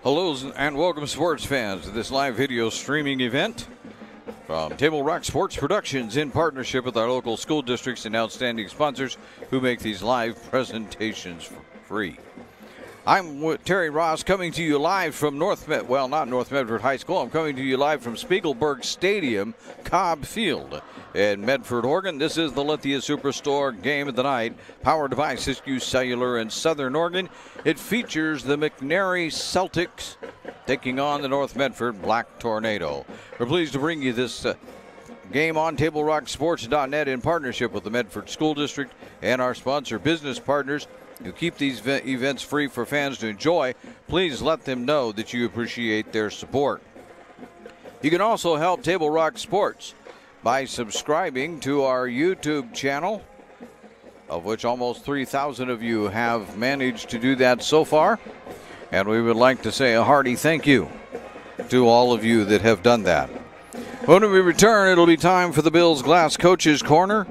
Hello and welcome, sports fans, to this live video streaming event from Table Rock Sports Productions in partnership with our local school districts and outstanding sponsors who make these live presentations free. I'm Terry Ross, coming to you live from not North Medford High School. I'm coming to you live from Spiegelberg Stadium, Cobb Field in Medford, Oregon. This is the Lithia Superstore Game of the Night, powered by Siskiyou Cellular in Southern Oregon. It features the McNary Celtics taking on the North Medford Black Tornado. We're pleased to bring you this game on TableRockSports.net in partnership with the Medford School District and our sponsor business partners who keep these events free for fans to enjoy. Please let them know that you appreciate their support. You can also help Table Rock Sports by subscribing to our YouTube channel, of which almost 3,000 of you have managed to do that so far. And we would like to say a hearty thank you to all of you that have done that. When we return, it'll be time for the Bills Glass Coaches Corner.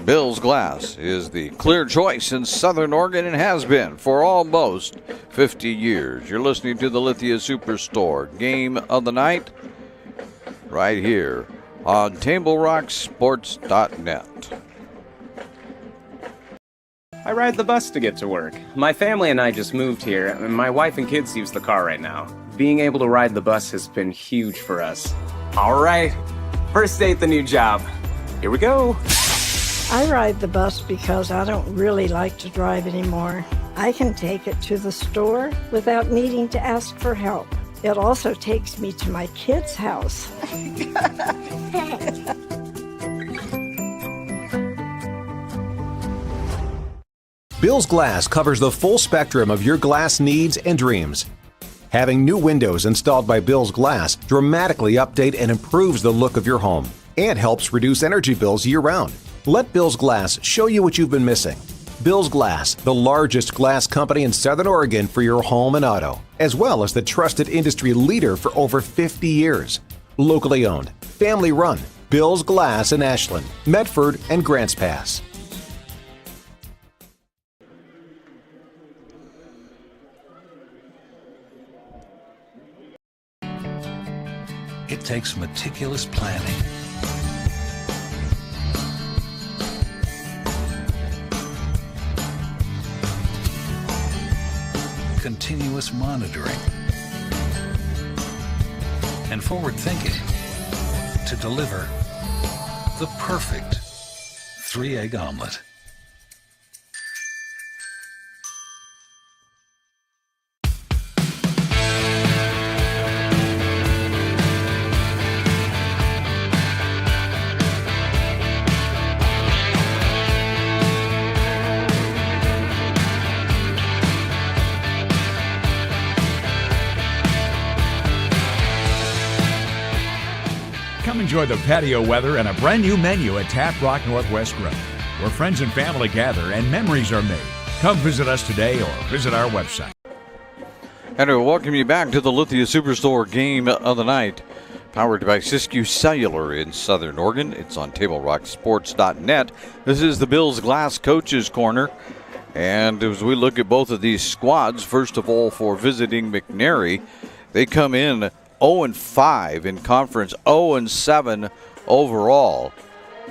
Bills Glass is the clear choice in Southern Oregon and has been for almost 50 years. You're listening to the Lithia Superstore Game of the Night right here on TableRockSports.net. I ride the bus to get to work. My family and I just moved here, and my wife and kids use the car right now. Being able to ride the bus has been huge for us. All right, first day at the new job. Here we go. I ride the bus because I don't really like to drive anymore. I can take it to the store without needing to ask for help. It also takes me to my kids' house. Bills Glass covers the full spectrum of your glass needs and dreams. Having new windows installed by Bills Glass dramatically update and improves the look of your home and helps reduce energy bills year-round. Let Bills Glass show you what you've been missing. Bills Glass, the largest glass company in Southern Oregon for your home and auto, as well as the trusted industry leader for over 50 years. Locally owned, family run, Bills Glass in Ashland, Medford, and Grants Pass. It takes meticulous planning, continuous monitoring, and forward thinking to deliver the perfect 3-egg omelet. Come enjoy the patio weather and a brand new menu at Tap Rock Northwest Grill, where friends and family gather and memories are made. Come visit us today or visit our website. And we welcome you back to the Lithia Superstore Game of the Night, powered by Siskiyou Cellular in Southern Oregon. It's on TableRockSports.net. This is the Bills Glass Coaches Corner. And as we look at both of these squads, first of all, for visiting McNary, they come in 0-5 in conference, 0-7 overall.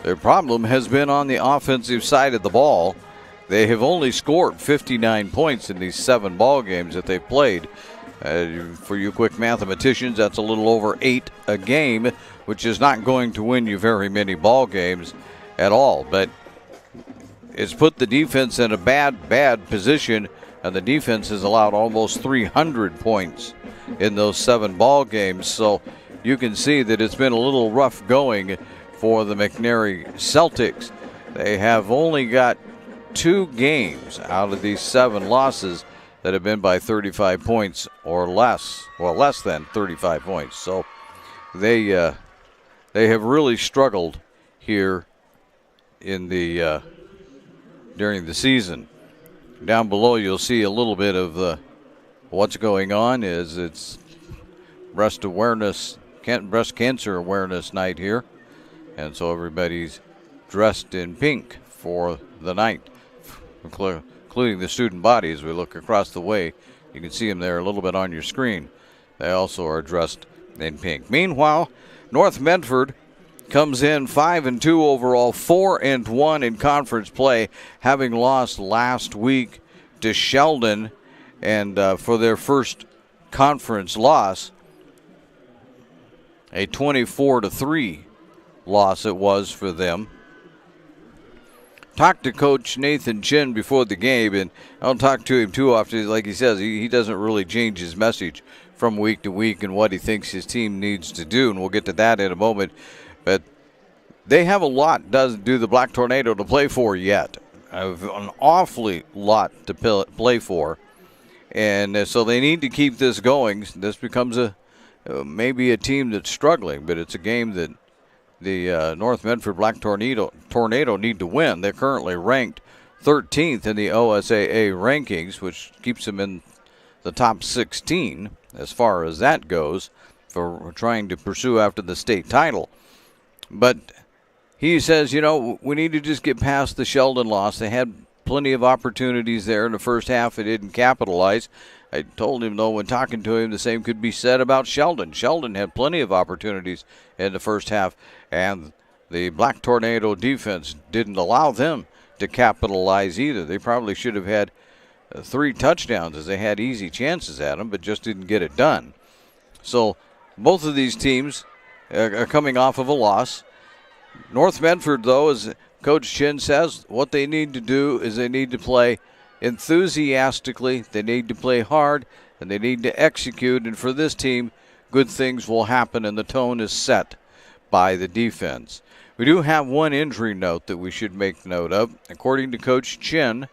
Their problem has been on the offensive side of the ball. They have only scored 59 points in these 7 ball games that they've played. For you quick mathematicians, that's a little over 8 a game, which is not going to win you very many ball games at all. But it's put the defense in a bad position, and the defense has allowed almost 300 points in those 7 ball games. So you can see that it's been a little rough going for the McNary Celtics. They have only got 2 games out of these 7 losses that have been by 35 points or less, well, less than 35 points. So they have really struggled here in the during the season. Down below, you'll see a little bit of what's going on. It's breast cancer awareness night here, and so everybody's dressed in pink for the night, including the student body. As we look across the way, you can see them there a little bit on your screen. They also are dressed in pink. Meanwhile, North Medford comes in 5-2 overall, 4-1 in conference play, having lost last week to Sheldon, and for their first conference loss, a 24-3 loss it was for them. Talked to Coach Nathan Chin before the game, and I don't talk to him too often. Like he says, he doesn't really change his message from week to week and what he thinks his team needs to do, and we'll get to that in a moment. But they have a lot, doesn't do the Black Tornado to play for yet. An awfully lot to play for. And so they need to keep this going. This becomes maybe a team that's struggling, but it's a game that the North Medford Black Tornado need to win. They're currently ranked 13th in the OSAA rankings, which keeps them in the top 16 as far as that goes for trying to pursue after the state title. But he says, we need to just get past the Sheldon loss. They had plenty of opportunities there in the first half. They didn't capitalize. I told him, though, when talking to him, the same could be said about Sheldon. Sheldon had plenty of opportunities in the first half, and the Black Tornado defense didn't allow them to capitalize either. They probably should have had 3 touchdowns, as they had easy chances at them, but just didn't get it done. So both of these teams are coming off of a loss. North Medford, though, as Coach Chin says, what they need to do is they need to play enthusiastically, they need to play hard, and they need to execute. And for this team, good things will happen, and the tone is set by the defense. We do have one injury note that we should make note of. According to Coach Chin,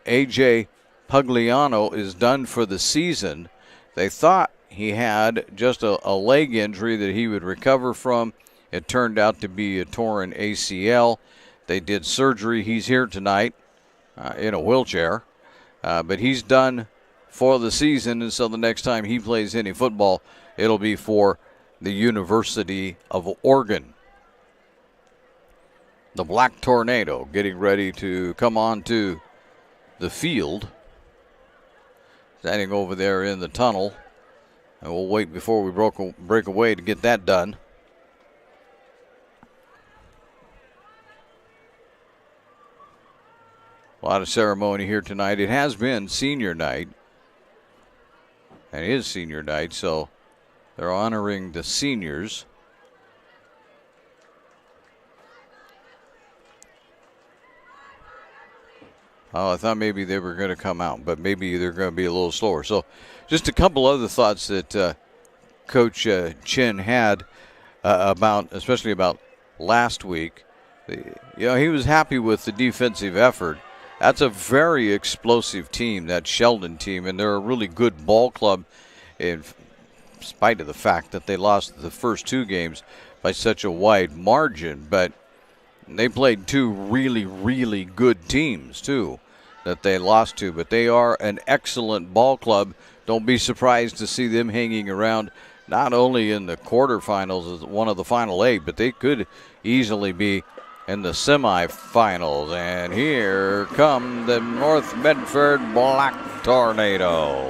A.J. Pugliano is done for the season. They thought he had just a leg injury that he would recover from. It turned out to be a torn ACL. They did surgery. He's here tonight in a wheelchair. But he's done for the season, and so the next time he plays any football, it'll be for the University of Oregon. The Black Tornado getting ready to come on to the field. Standing over there in the tunnel. And we'll wait before we break away to get that done. A lot of ceremony here tonight. It has been senior night. And it is senior night, so they're honoring the seniors. Oh, I thought maybe they were going to come out, but maybe they're going to be a little slower. So just a couple other thoughts that Coach Chin had especially about last week. He was happy with the defensive effort. That's a very explosive team, that Sheldon team, and they're a really good ball club in spite of the fact that they lost the first 2 games by such a wide margin. But they played 2 really, really good teams, too, that they lost to. But they are an excellent ball club. Don't be surprised to see them hanging around not only in the quarterfinals as one of the final 8, but they could easily be in the semifinals. And here come the North Medford Black Tornado.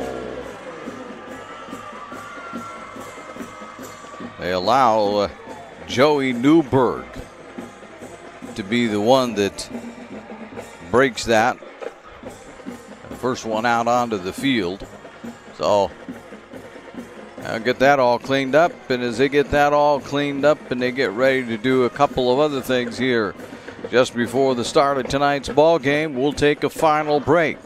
They allow Joey Newberg to be the one that breaks that. The first one out onto the field. So I'll get that all cleaned up, and as they get that all cleaned up and they get ready to do a couple of other things here just before the start of tonight's ball game, we'll take a final break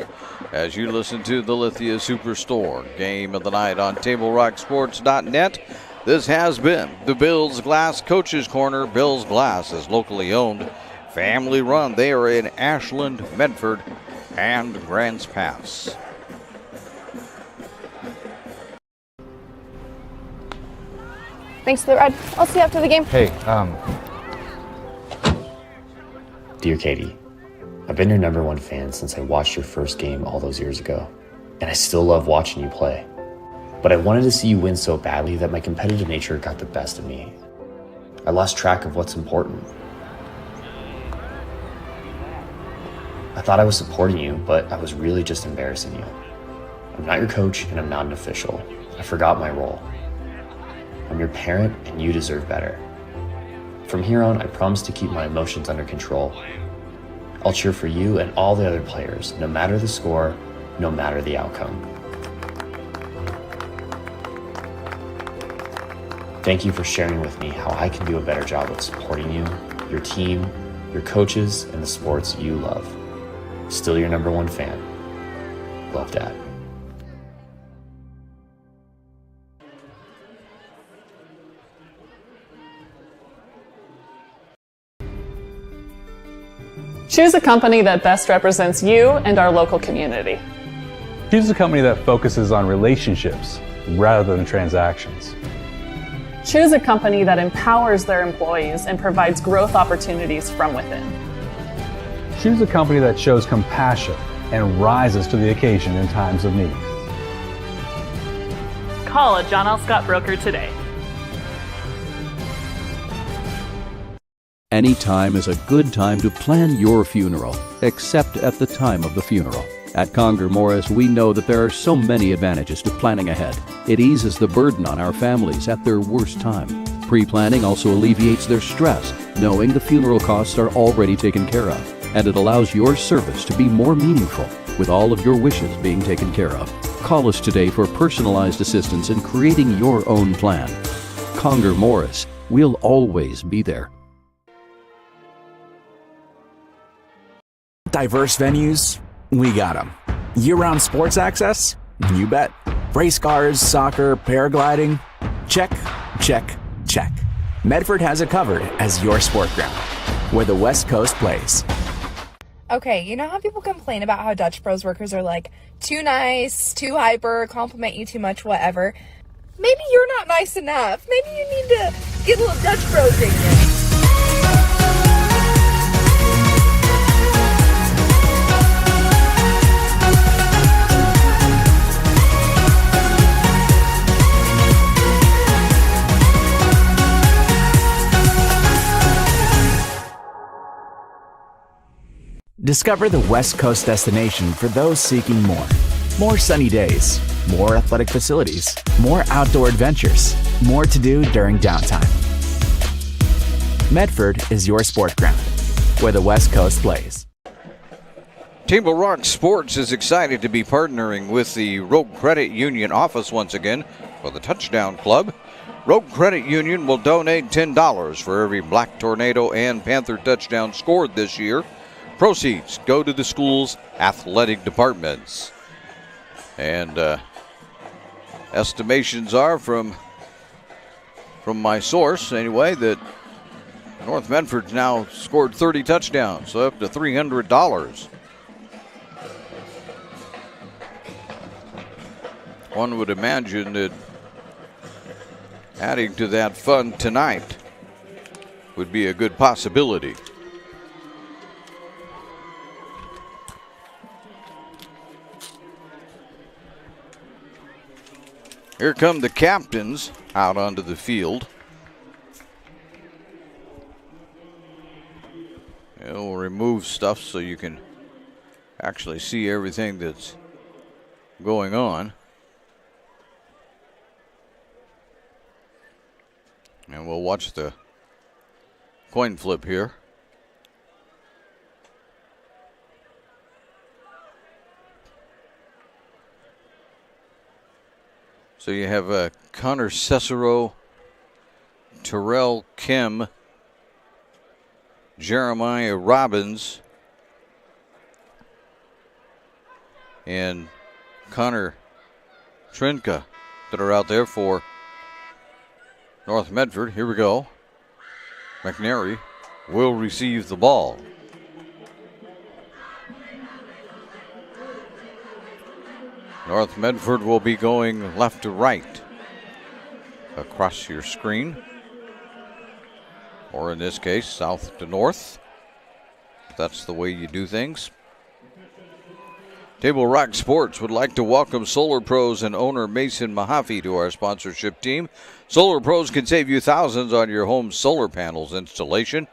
as you listen to the Lithia Superstore Game of the Night on TableRockSports.net. This has been the Bills Glass Coaches Corner. Bills Glass is locally owned, family run. They are in Ashland, Medford, and Grants Pass. Thanks for the ride. I'll see you after the game. Hey, Dear Katie, I've been your #1 fan since I watched your first game all those years ago, and I still love watching you play. But I wanted to see you win so badly that my competitive nature got the best of me. I lost track of what's important. I thought I was supporting you, but I was really just embarrassing you. I'm not your coach, and I'm not an official. I forgot my role. I'm your parent and you deserve better. From here on, I promise to keep my emotions under control. I'll cheer for you and all the other players, no matter the score, no matter the outcome. Thank you for sharing with me how I can do a better job of supporting you, your team, your coaches, and the sports you love. Still your number one fan. Love, Dad. Choose a company that best represents you and our local community. Choose a company that focuses on relationships rather than transactions. Choose a company that empowers their employees and provides growth opportunities from within. Choose a company that shows compassion and rises to the occasion in times of need. Call a John L. Scott broker today. Any time is a good time to plan your funeral, except at the time of the funeral. At Conger Morris, we know that there are so many advantages to planning ahead. It eases the burden on our families at their worst time. Pre-planning also alleviates their stress, knowing the funeral costs are already taken care of. And it allows your service to be more meaningful, with all of your wishes being taken care of. Call us today for personalized assistance in creating your own plan. Conger Morris, we'll always be there. Diverse venues, we got them. Year-round sports access? You bet. Race cars, soccer, paragliding? Check, check, check. Medford has it covered as your sport ground, where the West Coast plays. Okay, you know how people complain about how Dutch Bros workers are like too nice, too hyper, compliment you too much, whatever? Maybe you're not nice enough. Maybe you need to get a little Dutch Bros in you. Discover the West Coast destination for those seeking more. More sunny days, more athletic facilities, more outdoor adventures, more to do during downtime. Medford is your sport ground, where the West Coast plays. Table Rock Sports is excited to be partnering with the Rogue Credit Union office once again for the Touchdown Club. Rogue Credit Union will donate $10 for every Black Tornado and Panther touchdown scored this year. Proceeds go to the school's athletic departments. And estimations are from my source anyway that North Medford's now scored 30 touchdowns, so up to $300. One would imagine that adding to that fund tonight would be a good possibility. Here come the captains out onto the field. We'll remove stuff so you can actually see everything that's going on. And we'll watch the coin flip here. So you have Connor Cesaro, Terrell Kim, Jeremiah Robbins, and Connor Trinka that are out there for North Medford. Here we go. McNary will receive the ball. North Medford will be going left to right across your screen, or in this case, south to north. That's the way you do things. Table Rock Sports would like to welcome Solar Pros and owner Mason Mahaffey to our sponsorship team. Solar Pros can save you thousands on your home solar panels installation.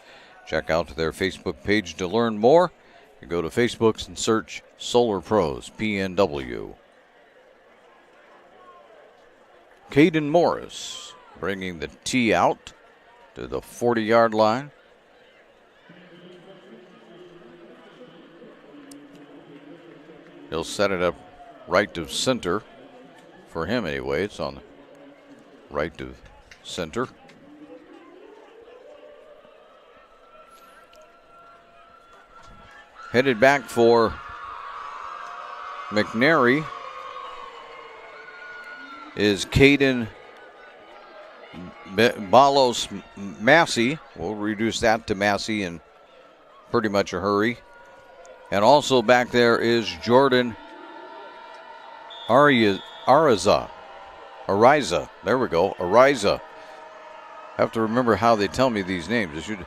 Check out their Facebook page to learn more. You go to Facebook and search Solar Pros, PNW. Caden Morris bringing the tee out to the 40-yard line. He'll set it up right to center. For him anyway, it's on the right to center. Headed back for McNary is Caden Balos Massey. We'll reduce that to Massey in pretty much a hurry. And also back there is Jordan Ariza. There we go. Ariza. Have to remember how they tell me these names. I should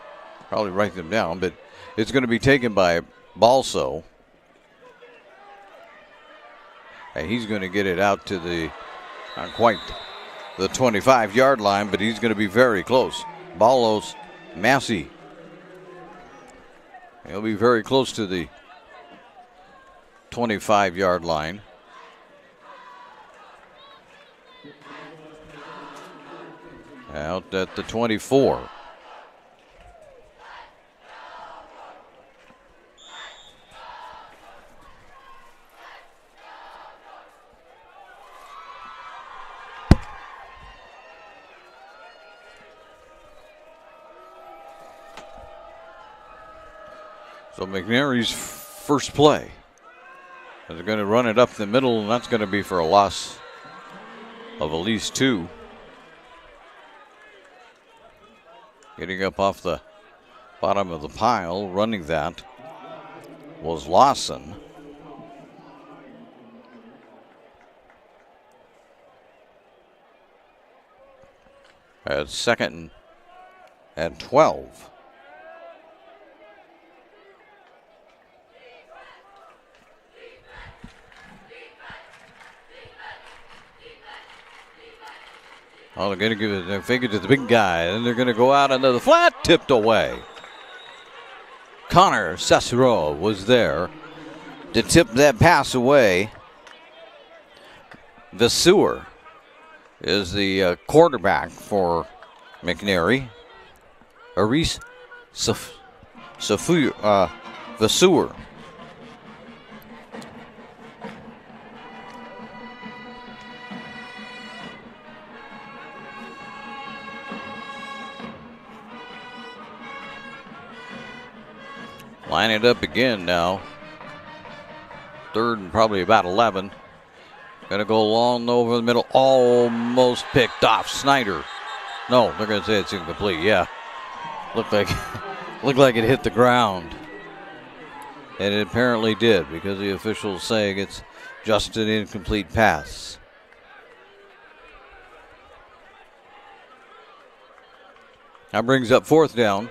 probably write them down, but it's going to be taken by Balso. And he's going to get it out to the, not quite the 25-yard line, but he's going to be very close. Balos Massey. He'll be very close to the 25-yard line. Out at the 24. So McNary's first play. They're going to run it up the middle, and that's going to be for a loss of at least 2. Getting up off the bottom of the pile, running that was Lawson. At 2nd and 12. Oh, they're going to give it a figure to the big guy, and they're going to go out into the flat, tipped away. Connor Cicero was there to tip that pass away. Vasur is the quarterback for McNary. Aris Vasur. Line it up again now. 3rd and probably about 11. Gonna go long over the middle. Almost picked off. Snyder. No, they're gonna say it's incomplete. Yeah. Looked like it hit the ground. And it apparently did, because the officials saying it's just an incomplete pass. That brings up 4th down.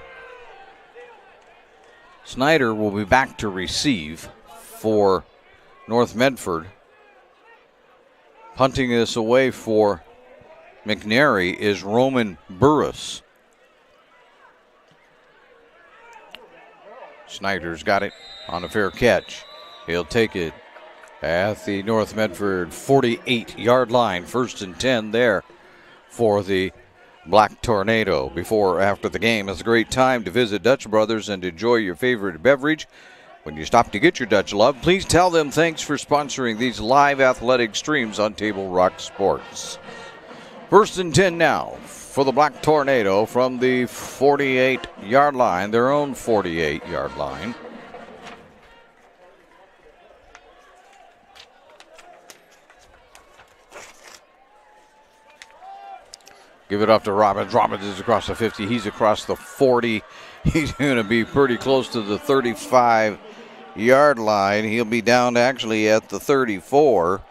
Snyder will be back to receive for North Medford. Punting this away for McNary is Roman Burris. Snyder's got it on a fair catch. He'll take it at the North Medford 48-yard line. 1st and 10 there for the Black Tornado. Before or after the game, it's a great time to visit Dutch Brothers and enjoy your favorite beverage. When you stop to get your Dutch love, please tell them thanks for sponsoring these live athletic streams on Table Rock Sports. 1st and 10 now for the Black Tornado from the 48-yard line, their own 48-yard line. Give it off to Robbins. Robbins is across the 50. He's across the 40. He's going to be pretty close to the 35-yard line. He'll be down actually at the 34.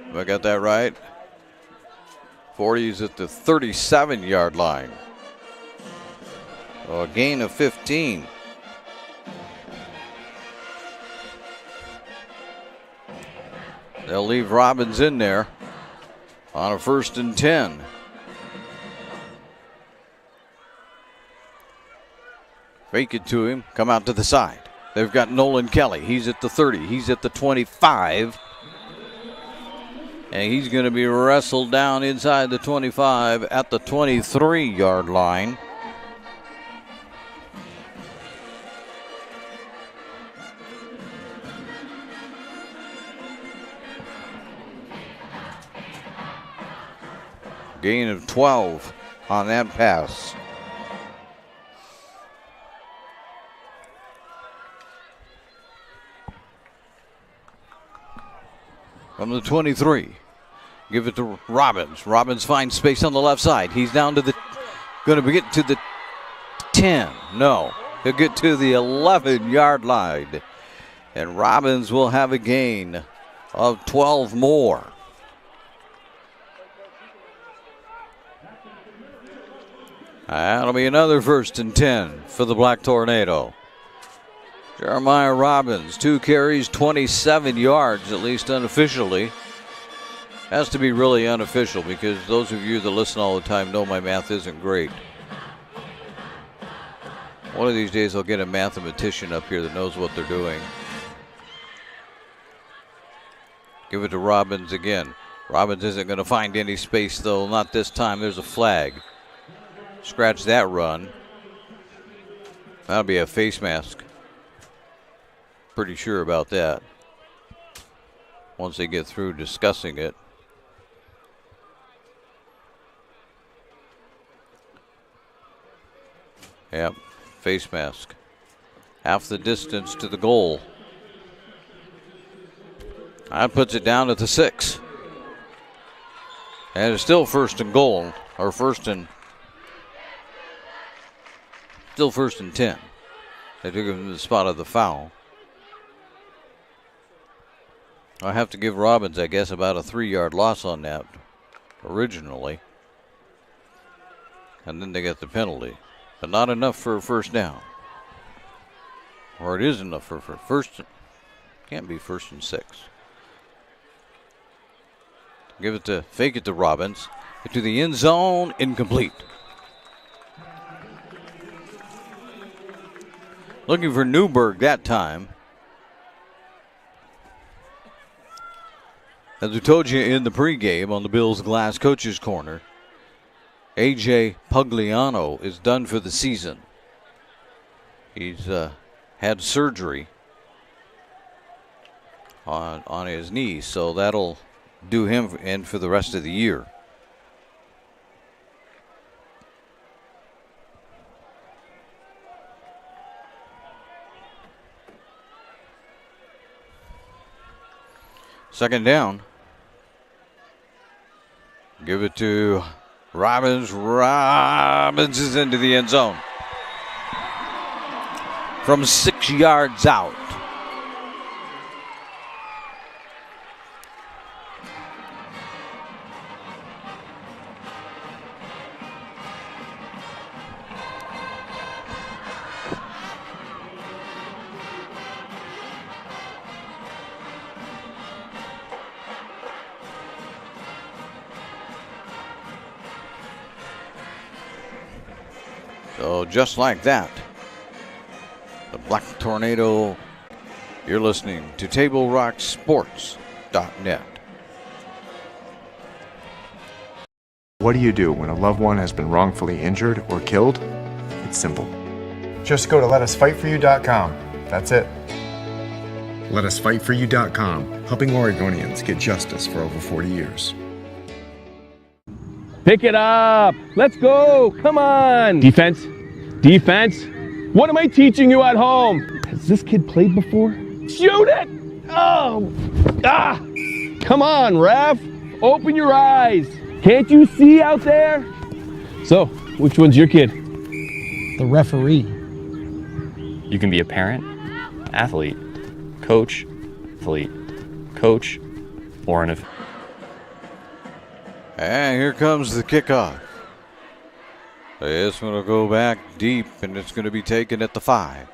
Have I got that right? 40 is at the 37-yard line. So a gain of 15. They'll leave Robbins in there on a 1st and 10. Fake it to him, come out to the side. They've got Nolan Kelly. He's at the 30. He's at the 25. And he's going to be wrestled down inside the 25 at the 23-yard line. Gain of 12 on that pass. From the 23, give it to Robbins. Robbins finds space on the left side. He's down to the, going to get to the 10. No, he'll get to the 11-yard line. And Robbins will have a gain of 12 more. That'll be another 1st and 10 for the Black Tornado. Jeremiah Robbins, 2 carries, 27 yards, at least unofficially. Has to be really unofficial because those of you that listen all the time know my math isn't great. One of these days I'll get a mathematician up here that knows what they're doing. Give it to Robbins again. Robbins isn't going to find any space though, not this time. There's a flag. Scratch that run. That'll be a face mask. Pretty sure about that. Once they get through discussing it. Yep, face mask. Half the distance to the goal. That puts it down at the 6. And it's still 1st and goal, or still 1st and 10. They took him to the spot of the foul. I have to give Robbins, I guess, about a 3-yard loss on that originally. And then they get the penalty. But not enough for a 1st down. Or it is enough for first. Can't be 1st and 6. Fake it to Robbins. To the end zone, incomplete. Looking for Newberg that time. As we told you in the pregame on the Bills Glass Coaches Corner, A.J. Pugliano is done for the season. He's had surgery on his knee, so that'll do him in for the rest of the year. Second down. Give it to Robbins. Robbins is into the end zone. From 6 yards out. So just like that, the Black Tornado, you're listening to TableRockSports.net. What do you do when a loved one has been wrongfully injured or killed? It's simple. Just go to letusfightforyou.com. That's it. Letusfightforyou.com, helping Oregonians get justice for over 40 years. Pick it up. Let's go. Come on. Defense. Defense. What am I teaching you at home? Has this kid played before? Shoot it. Oh. Ah. Come on, ref. Open your eyes. Can't you see out there? So, which one's your kid? The referee. You can be a parent, athlete, coach, or an official. And here comes the kickoff. This one will go back deep, and it's going to be taken at the 5.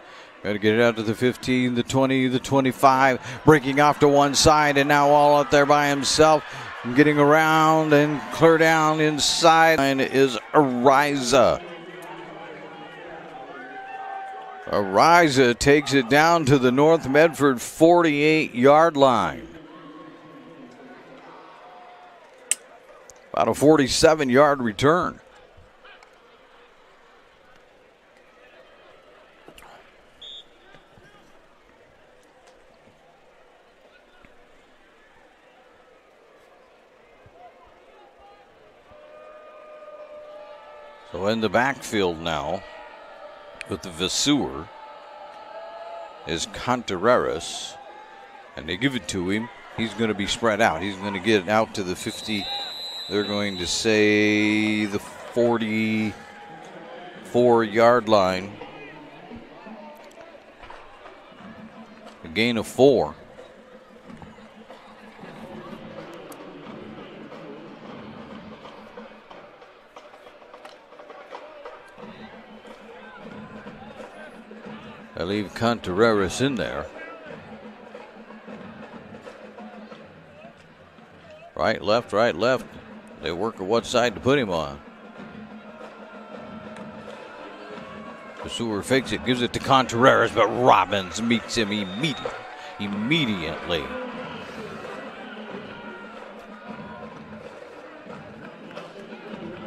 Got to get it out to the 15, the 20, the 25. Breaking off to one side, and now all out there by himself. And getting around and clear down inside is Ariza. Ariza takes it down to the North Medford 48-yard line. About a 47-yard return. So in the backfield now with the Vasseur is Contreras, and they give it to him. He's going to be spread out. He's going to get out to the 50. They're going to say the 44-yard line. A gain of 4. I leave Contreras in there. Right, left, right, left. They work at what side to put him on. Vasseur fakes it, gives it to Contreras, but Robbins meets him immediately.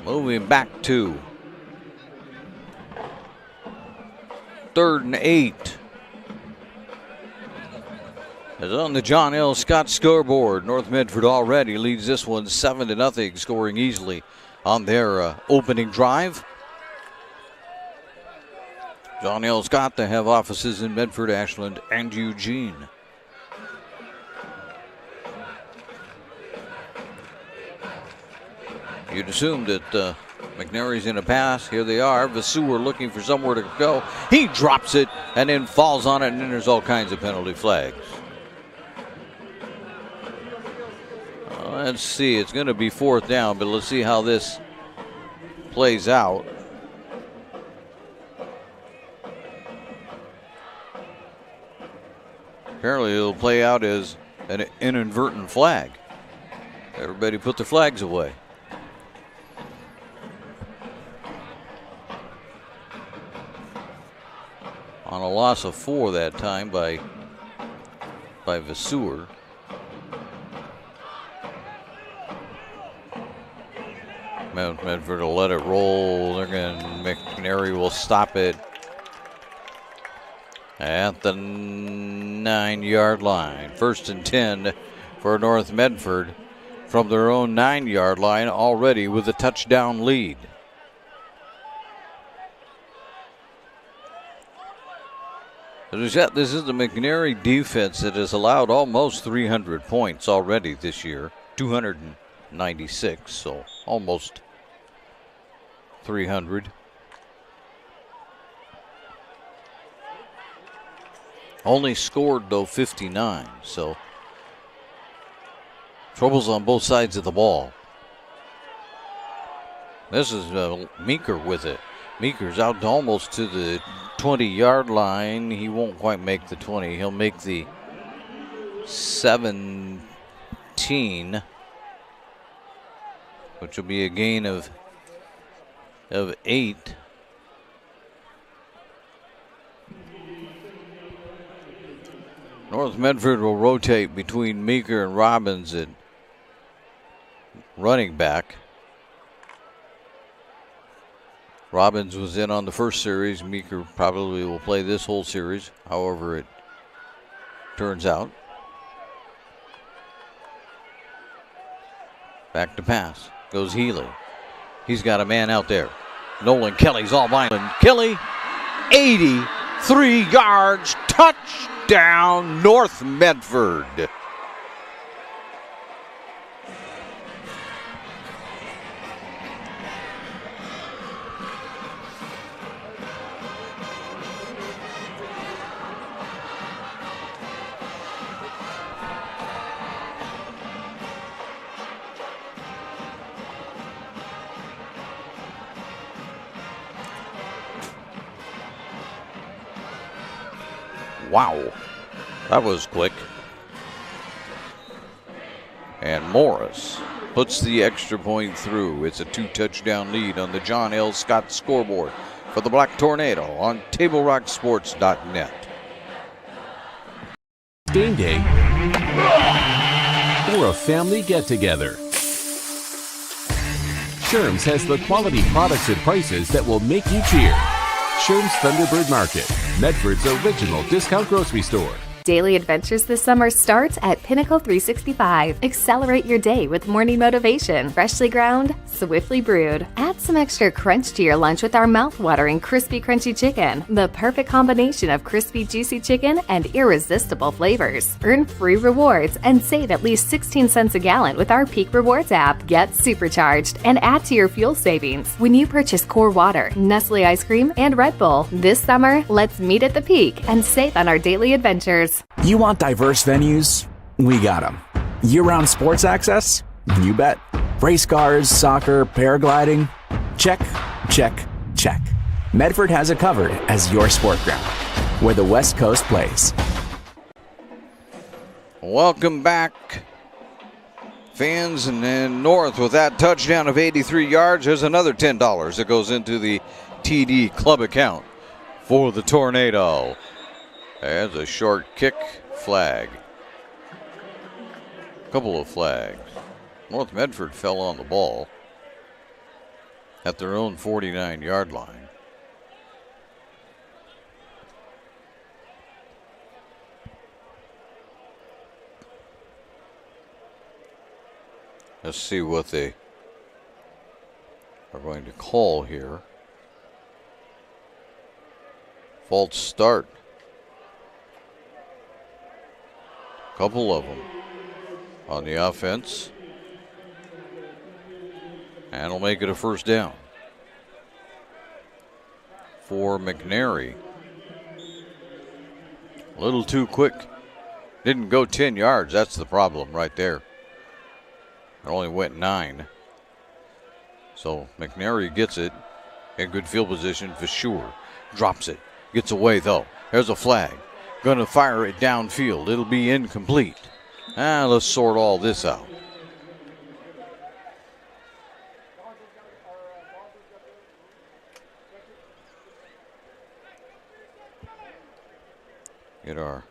Moving back to 3rd and 8. As on the John L. Scott scoreboard, North Medford already leads this one 7-0, scoring easily on their opening drive. John L. Scott, they have offices in Medford, Ashland, and Eugene. You'd assume that McNary's in a pass. Here they are. Vasseur looking for somewhere to go. He drops it and then falls on it, and then there's all kinds of penalty flags. Let's see. It's going to be 4th down, but let's see how this plays out. Apparently it'll play out as an inadvertent flag. Everybody put their flags away. On a loss of 4 that time by Vasseur. Medford will let it roll. McNary will stop it at the 9-yard line. 1st and 10 for North Medford from their own 9-yard line, already with a touchdown lead. This is the McNary defense that has allowed almost 300 points already this year. 296, so almost 300. Only scored, though, 59, so troubles on both sides of the ball. This is Meeker with it. Meeker's out almost to the 20-yard line. He won't quite make the 20. He'll make the 17, which will be a gain of 8. North Medford will rotate between Meeker and Robbins at running back. Robbins was in on the first series. Meeker probably will play this whole series, however it turns out. Back to pass. Goes Healy. He's got a man out there. Nolan Kelly's all mine. Kelly, 83 yards. Touchdown, North Medford. Wow, that was quick. And Morris puts the extra point through. It's a 2-touchdown lead on the John L. Scott scoreboard. for the Black Tornado on TableRockSports.net. Game day or a family get-together. Sherm's has the quality products and prices that will make you cheer. Sherm's Thunderbird Market, Medford's original discount grocery store. Daily adventures this summer starts at Pinnacle 365. Accelerate your day with morning motivation. Freshly ground, swiftly brewed. Add some extra crunch to your lunch with our mouth-watering crispy crunchy chicken. The perfect combination of crispy juicy chicken and irresistible flavors. Earn free rewards and save at least 16 cents a gallon with our Peak Rewards app. Get supercharged and add to your fuel savings when you purchase Core Water, Nestle Ice Cream, and Red Bull. This summer, let's meet at the Peak and save on our daily adventures. You want diverse venues? We got them. Year-round sports access? You bet. Race cars, soccer, paragliding? Check, check, check. Medford has it covered as your sport ground, where the West Coast plays. Welcome back, fans. And then North with that touchdown of 83 yards. There's another $10 that goes into the TD club account for the Tornado. There's a short kick flag. Couple of flags. North Medford fell on the ball at their own 49-yard line. Let's see what they are going to call here. False start. Couple of them on the offense. And it'll make it a first down for McNary. A little too quick. Didn't go 10 yards. That's the problem right there. It only went 9. So McNary gets it in good field position for sure. Drops it. Gets away though. There's a flag. Going to fire it downfield. It'll be incomplete. Let's sort all this out. Get our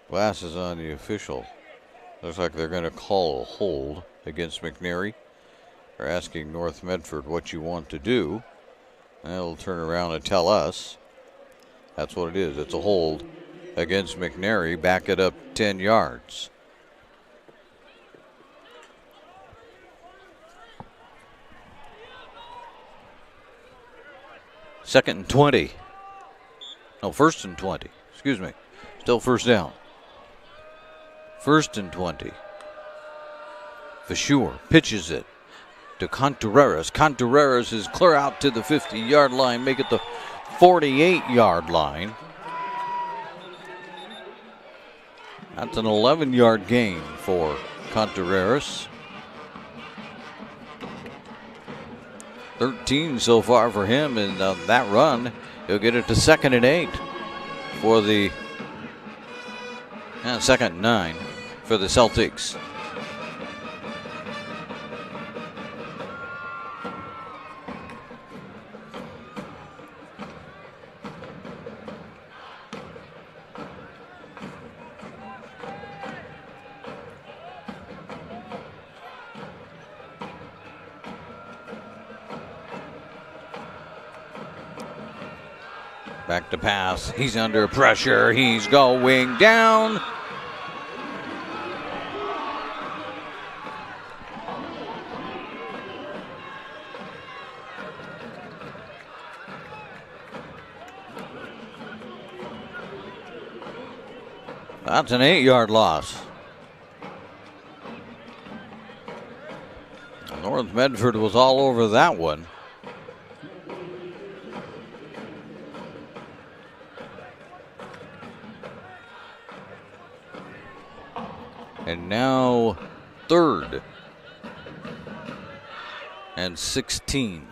glasses on the official. Looks like they're going to call a hold against McNary. They're asking North Medford what you want to do. And they'll turn around and tell us. That's what it is. It's a hold against McNary. Back it up 10 yards. Second and 20. No, first and 20. Excuse me. Still first down. First and 20. For sure. Pitches it to Contreras. Contreras is clear out to the 50-yard line. Make it the 48-yard line. That's an 11-yard gain for Contreras. 13 so far for him, and that run, he'll get it to 2nd and 8 for the 2nd and 9 for the Celtics. Back to pass. He's under pressure. He's going down. That's an 8-yard loss. North Medford was all over that one. And now 3rd and 16.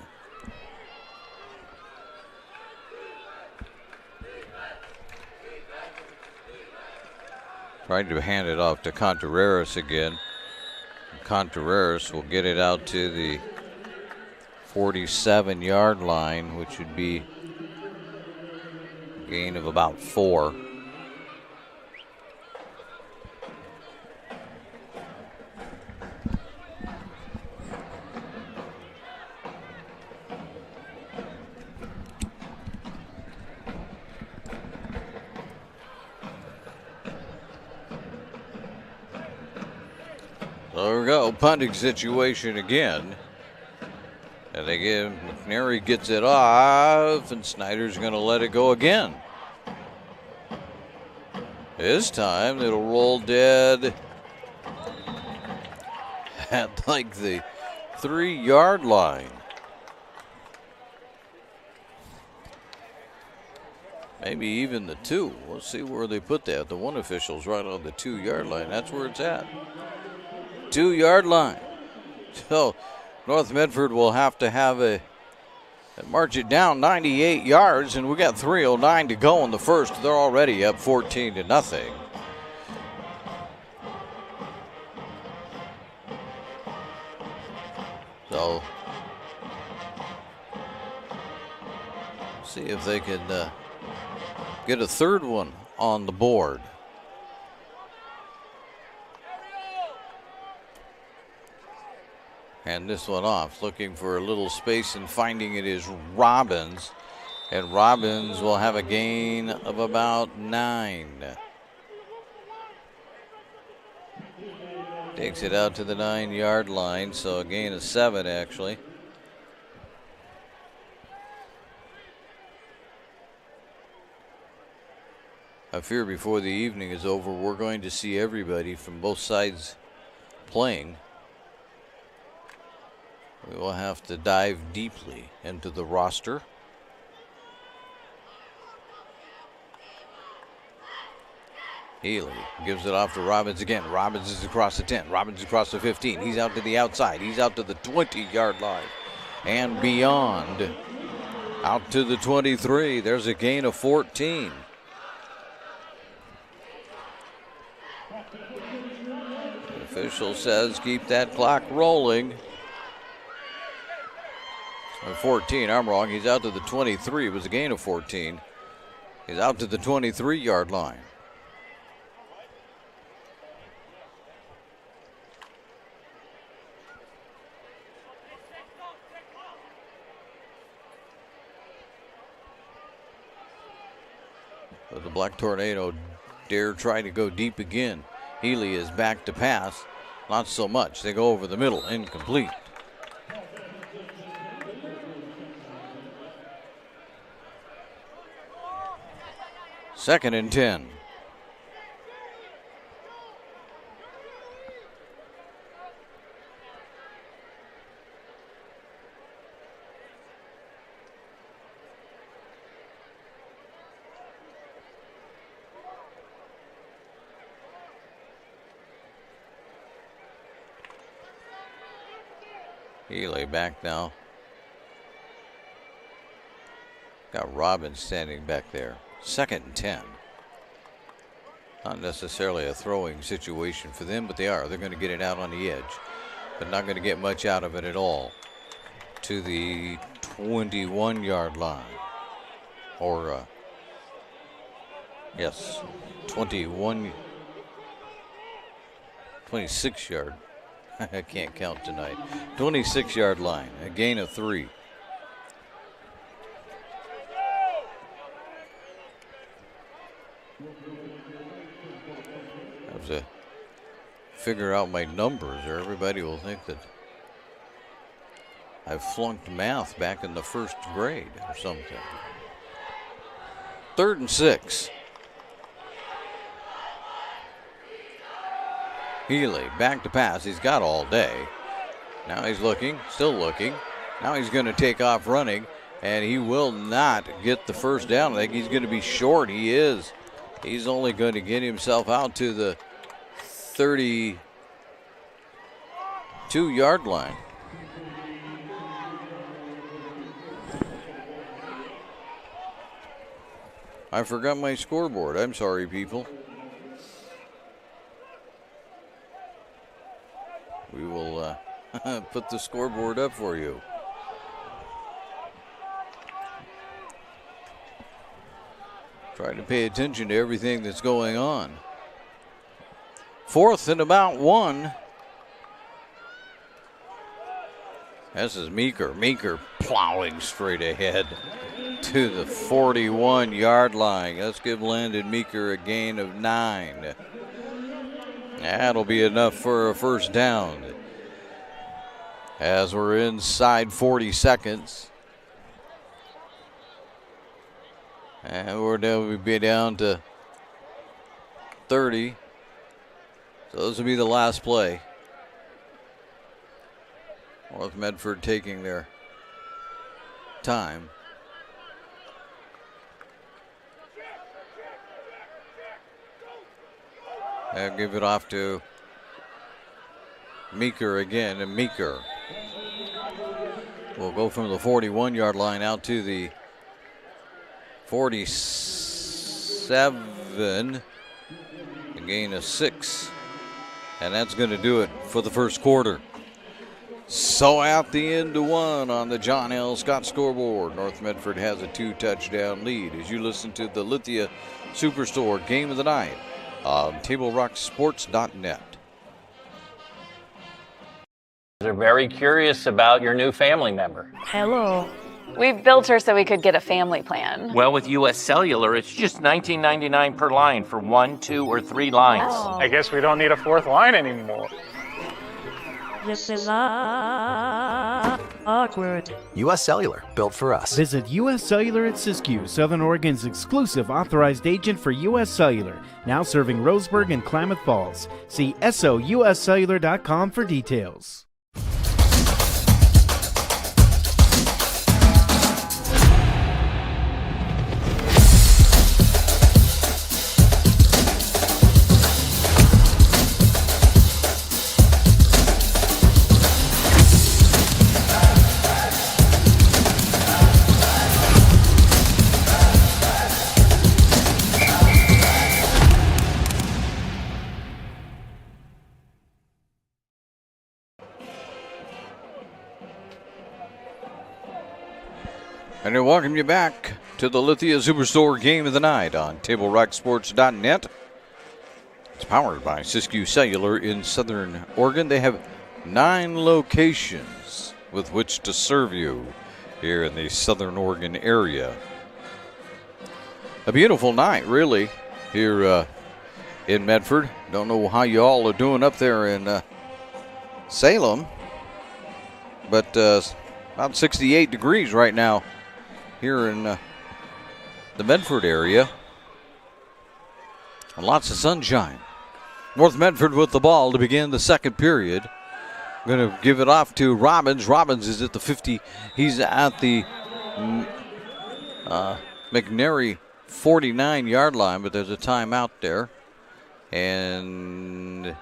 Trying to hand it off to Contreras again. Contreras will get it out to the 47-yard line, which would be a gain of about 4. There we go, punting situation again. And again, McNary gets it off, and Snyder's going to let it go again. This time, it'll roll dead at like the 3-yard line. Maybe even the 2. We'll see where they put that. The one official's right on the 2-yard line. That's where it's at. 2-yard line. So North Medford will have to have a march it down 98 yards, and we got 3:09 to go in the first. They're already up 14-0. So see if they can get a third one on the board. And this one off, looking for a little space and finding it is Robbins. And Robbins will have a gain of about 9. Takes it out to the 9-yard line, so a gain of 7 actually. I fear before the evening is over, we're going to see everybody from both sides playing. We will have to dive deeply into the roster. Healy gives it off to Robbins again. Robbins is across the 10. Robbins across the 15. He's out to the outside. He's out to the 20-yard line and beyond. Out to the 23. There's a gain of 14. The official says keep that clock rolling. 14, I'm wrong. He's out to the 23. It was a gain of 14. He's out to the 23-yard line. But the Black Tornado dare try to go deep again. Healy is back to pass. Not so much. They go over the middle. Incomplete. Second and 10. Healy back now. Got Robbins standing back there. Second and 10. Not necessarily a throwing situation for them, but they are. They're going to get it out on the edge, but not going to get much out of it at all. To the 21-yard line. Or, yes, 26-yard. I can't count tonight. 26-yard line, a gain of 3. I have to figure out my numbers, or everybody will think that I flunked math back in the first grade or something. 3rd and 6. Healy back to pass. He's got all day. Now he's looking, still looking. Now he's going to take off running, and he will not get the first down. I think he's going to be short. He is. He's only going to get himself out to the 32-yard line. I forgot my scoreboard. I'm sorry, people. We will put the scoreboard up for you. Trying to pay attention to everything that's going on. 4th and about 1. This is Meeker. Meeker plowing straight ahead to the 41-yard line. Let's give Landon Meeker a gain of 9. That'll be enough for a first down. As we're inside 40 seconds. And we'll be down to 30. So this will be the last play. North Medford taking their time. And give it off to Meeker again, and Meeker will go from the 41-yard line out to the 47, a gain of 6, and that's going to do it for the first quarter. So at the end of 1 on the John L. Scott scoreboard, North Medford has a 2-touchdown lead as you listen to the Lithia Superstore Game of the Night on TableRockSports.net. They're very curious about your new family member. Hello. We built her so we could get a family plan. Well, with U.S. Cellular, it's just $19.99 per line for 1, 2, or 3 lines. Oh. I guess we don't need a 4th line anymore. This is awkward. U.S. Cellular, built for us. Visit U.S. Cellular at Siskiyou, Southern Oregon's exclusive authorized agent for U.S. Cellular, now serving Roseburg and Klamath Falls. See SOUScellular.com for details. And I welcome you back to the Lithia Superstore Game of the Night on TableRockSports.net. It's powered by Siskiyou Cellular in Southern Oregon. They have 9 locations with which to serve you here in the Southern Oregon area. A beautiful night, really, here in Medford. Don't know how you all are doing up there in Salem, but about 68 degrees right now here in the Medford area. And lots of sunshine. North Medford with the ball to begin the second period. Going to give it off to Robbins. Robbins is at the 50. He's at the McNary 49-yard line, but there's a timeout there. And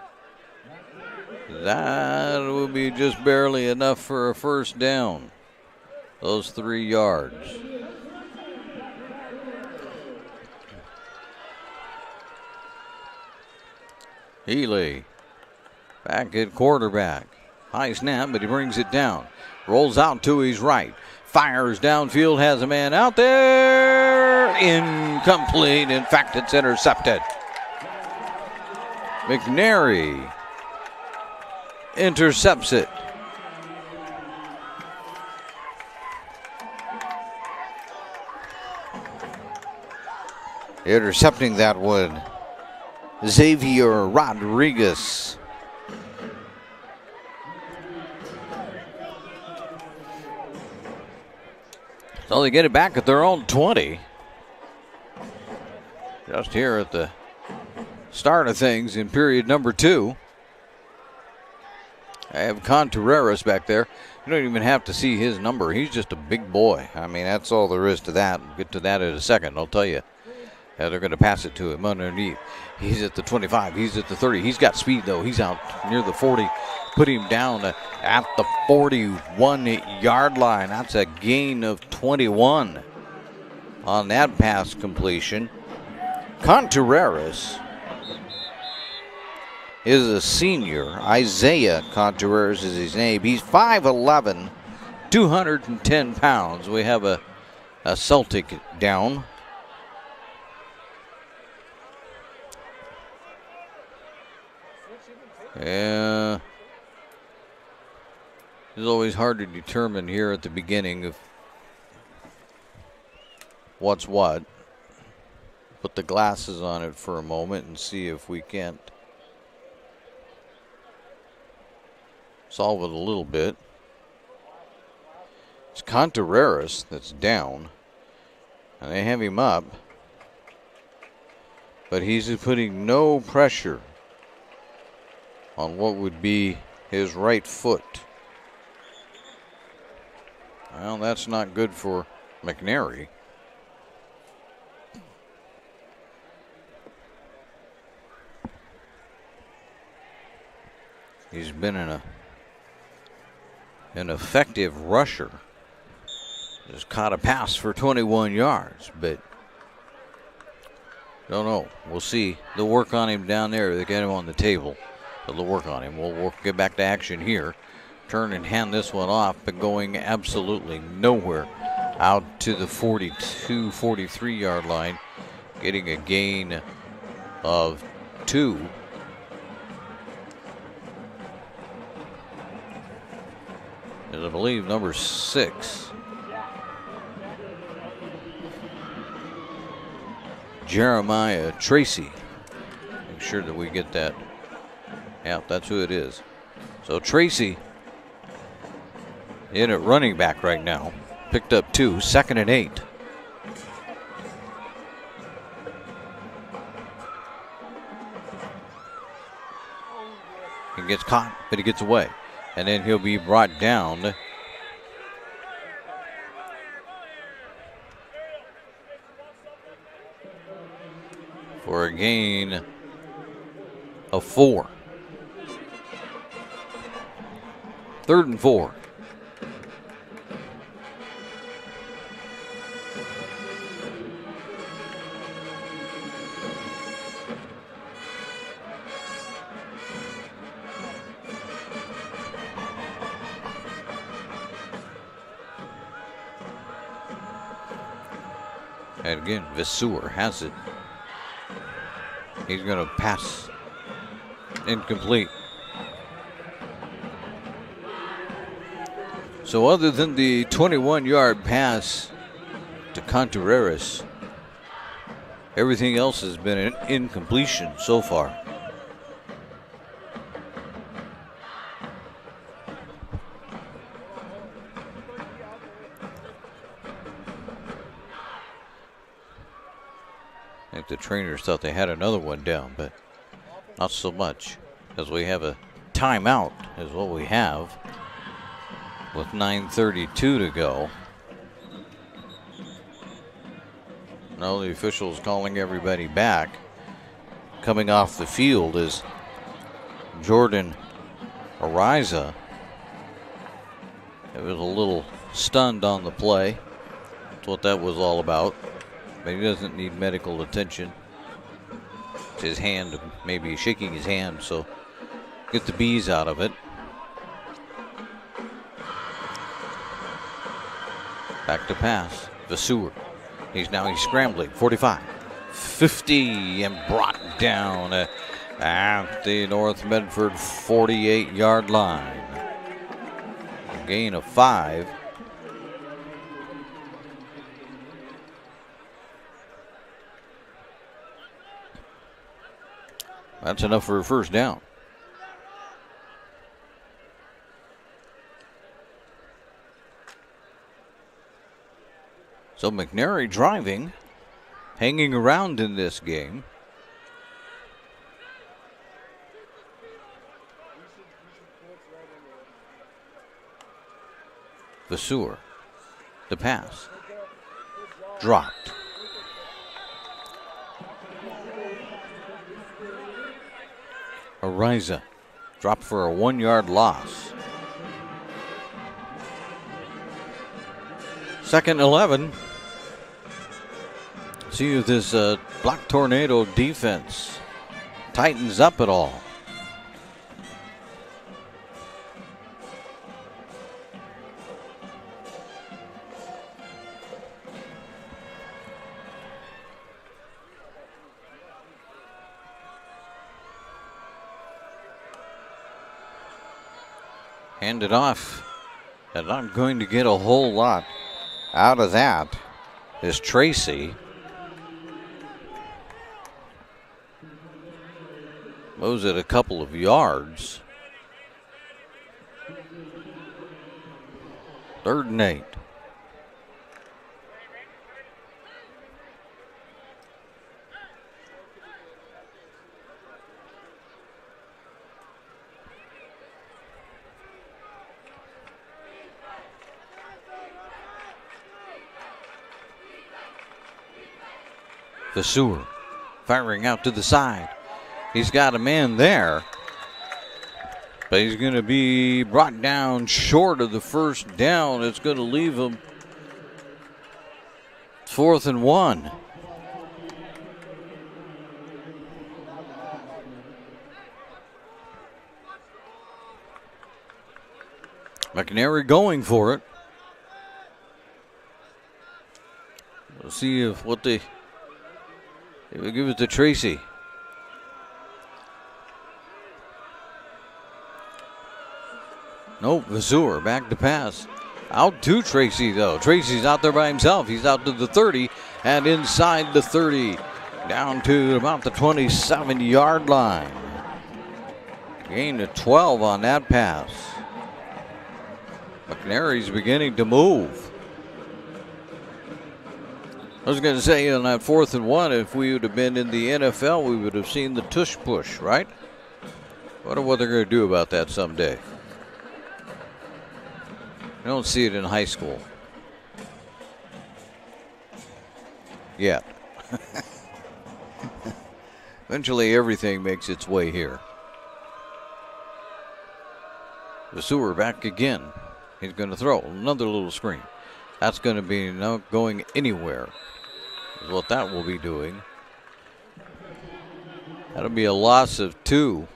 that will be just barely enough for a first down. Those 3 yards. Healy back at quarterback. High snap, but he brings it down. Rolls out to his right. Fires downfield, has a man out there. Incomplete. In fact, it's intercepted. McNary intercepts it. Intercepting that one, Xavier Rodriguez. So they get it back at their own 20. Just here at the start of things in period number 2. I have Contreras back there. You don't even have to see his number. He's just a big boy. I mean, that's all there is to that. We'll get to that in a second, I'll tell you. They're going to pass it to him underneath. He's at the 25. He's at the 30. He's got speed, though. He's out near the 40. Put him down at the 41-yard line. That's a gain of 21 on that pass completion. Contreras is a senior. Isaiah Contreras is his name. He's 5'11", 210 pounds. We have a Celtic down. Yeah. It's always hard to determine here at the beginning of what's what. Put the glasses on it for a moment and see if we can't solve it a little bit. It's Contreras that's down, and they have him up, but he's putting no pressure on what would be his right foot. Well, that's not good for McNary. He's been an effective rusher. Just caught a pass for 21 yards, but don't know. We'll see. They'll work on him down there. They get him on the table. So they'll work on him. We'll get back to action here. Turn and hand this one off, but going absolutely nowhere. Out to the 42, 43-yard line, getting a gain of 2. And I believe number 6. Jeremiah Tracy. Make sure that we get that. Yeah, that's who it is. So Tracy in at running back right now. Picked up 2, 2nd and 8. He gets caught, but he gets away. And then he'll be brought down for a gain of 4. 3rd and 4. And again, Visur has it. He's going to pass. Incomplete. So other than the 21-yard pass to Contreras, everything else has been an incompletion so far. I think the trainers thought they had another one down, but not so much, as we have a timeout is what we have with 9:32 to go. Now the officials calling everybody back. Coming off the field is Jordan Ariza. It was a little stunned on the play. That's what that was all about. But he doesn't need medical attention. It's his hand, maybe shaking his hand, so get the bees out of it. Back to pass. Visur. He's scrambling. 45, 50, and brought down at the North Medford 48-yard line. A gain of 5. That's enough for a first down. So McNary driving, hanging around in this game. Visur, the pass, dropped. Ariza dropped for a 1-yard loss. 2nd and 11. See if this Black Tornado defense tightens up at all. Hand it off. And not going to get a whole lot out of that is Tracy. Moves it a couple of yards. 3rd and 8. The Sewer firing out to the side. He's got a man there, but he's going to be brought down short of the first down. It's going to leave him 4th and 1. McNary going for it. We'll see if what they will give it to Tracy. Nope, Vasur back to pass. Out to Tracy, though. Tracy's out there by himself. He's out to the 30 and inside the 30. Down to about the 27-yard line. Gain of 12 on that pass. McNary's beginning to move. I was going to say on that 4th and 1, if we would have been in the NFL, we would have seen the tush push, right? Wonder what they're going to do about that someday. I don't see it in high school yet. Eventually, everything makes its way here. The Sewer back again. He's going to throw another little screen. That's going to be not going anywhere. Is what that will be doing. That'll be a loss of 2.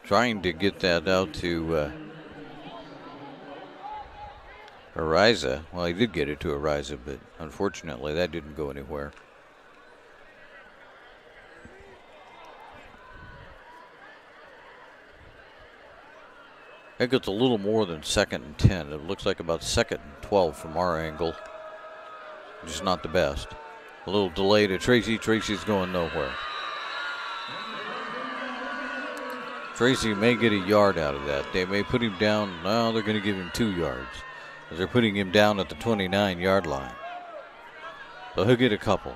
Trying to get that out to Ariza. Well, he did get it to Ariza, but unfortunately that didn't go anywhere. I think it's a little more than 2nd and 10. It looks like about 2nd and 12 from our angle. Just not the best. A little delay to Tracy. Tracy's going nowhere. Tracy may get a yard out of that. They may put him down. No, they're going to give him 2 yards. They're putting him down at the 29-yard line. So he'll get a couple.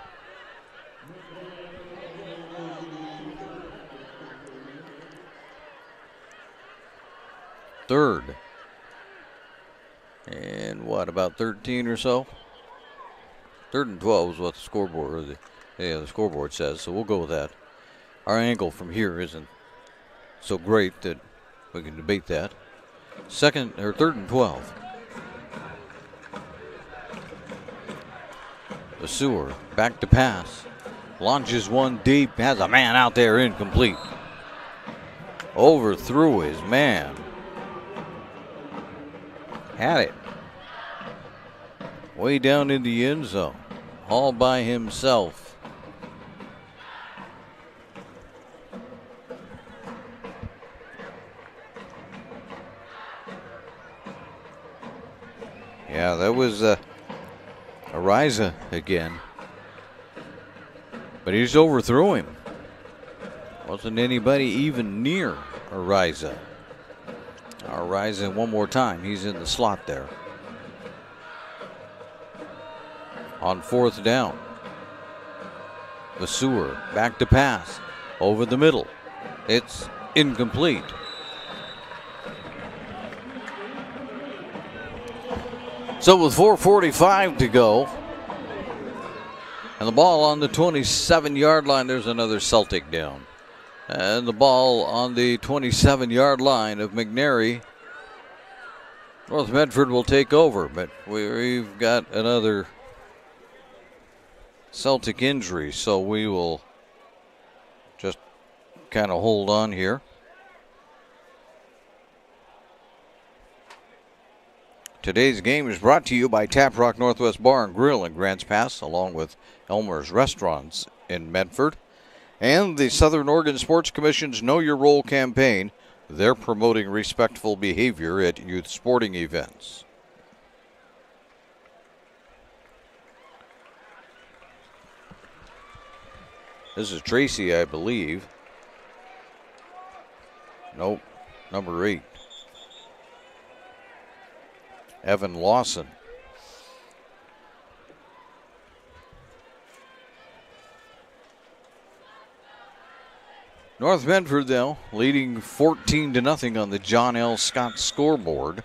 Third. And what, about 13 or so? 3rd and 12 is what the scoreboard, or the scoreboard says, so we'll go with that. Our angle from here isn't so great that we can debate that. 3rd and 12. The Sewer back to pass. Launches one deep, has a man out there incomplete. Overthrew his man. Had it. Way down in the end zone. All by himself. Yeah, that was Ariza again. But he just overthrew him. Wasn't anybody even near Ariza. Ariza one more time. He's in the slot there. On 4th down. The Sewer back to pass. Over the middle. It's incomplete. So with 4:45 to go, and the ball on the 27-yard line, there's another Celtic down. And the ball on the 27-yard line of McNary. North Medford will take over, but we've got another Celtic injury, so we will just kind of hold on here. Today's game is brought to you by Tap Rock Northwest Bar and Grill in Grants Pass, along with Elmer's Restaurants in Medford. and the Southern Oregon Sports Commission's Know Your Role campaign. They're promoting respectful behavior at youth sporting events. This is Tracy, I believe. Nope, number 8. Evan Lawson. North Medford, though, leading 14-0 on the John L. Scott scoreboard.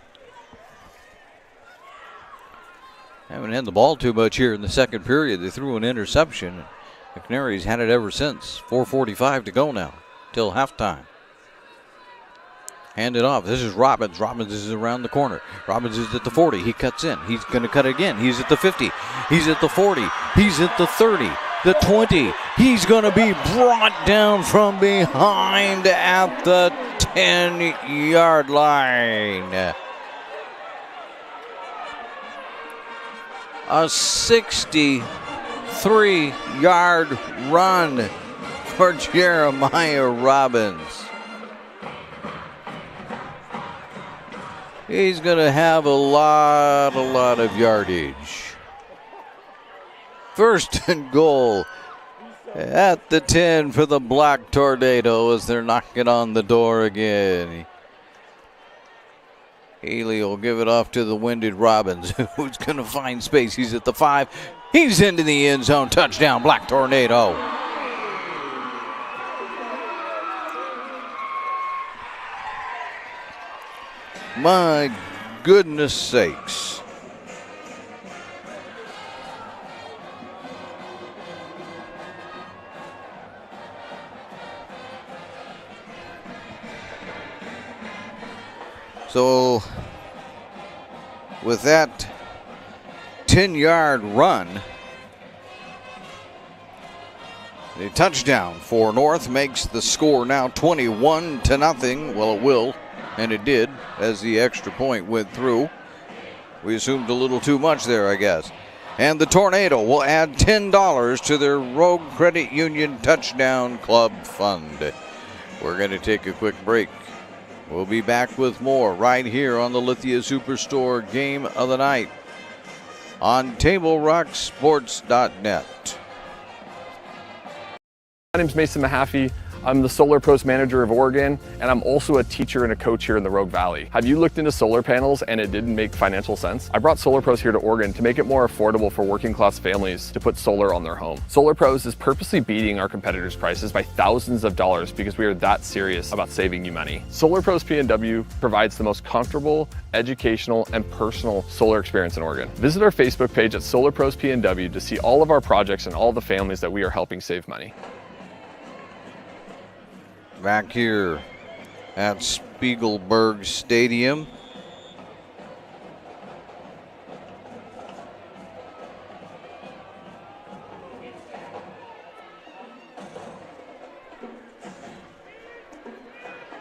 Haven't had the ball too much here in the second period. They threw an interception. McNary's had it ever since. 4:45 to go now, till halftime. Hand it off. This is Robbins. Robbins is around the corner. Robbins is at the 40. He cuts in. He's going to cut again. He's at the 50. He's at the 40. He's at the 30. The 20. He's going to be brought down from behind at the 10-yard line. A 63-yard run for Jeremiah Robbins. He's going to have a lot of yardage. First and goal at the 10 for the Black Tornado as they're knocking on the door again. Haley will give it off to the winded Robbins, who's going to find space. He's at the 5. He's into the end zone. Touchdown, Black Tornado. My goodness sakes. So, with that 10-yard run, the touchdown for North makes the score now 21-0. Well, it will, and it did, as the extra point went through. We assumed a little too much there, I guess. And the Tornado will add $10 to their Rogue Credit Union Touchdown Club Fund. We're going to take a quick break. We'll be back with more right here on the Lithia Superstore Game of the Night on TableRockSports.net. My name's Mason Mahaffey. I'm the Solar Pros Manager of Oregon, and I'm also a teacher and a coach here in the Rogue Valley. Have you looked into solar panels and it didn't make financial sense? I brought Solar Pros here to Oregon to make it more affordable for working class families to put solar on their home. Solar Pros is purposely beating our competitors' prices by thousands of dollars because we are that serious about saving you money. Solar Pros PNW provides the most comfortable, educational, and personal solar experience in Oregon. Visit our Facebook page at Solar Pros PNW to see all of our projects and all the families that we are helping save money. Back here at Spiegelberg Stadium.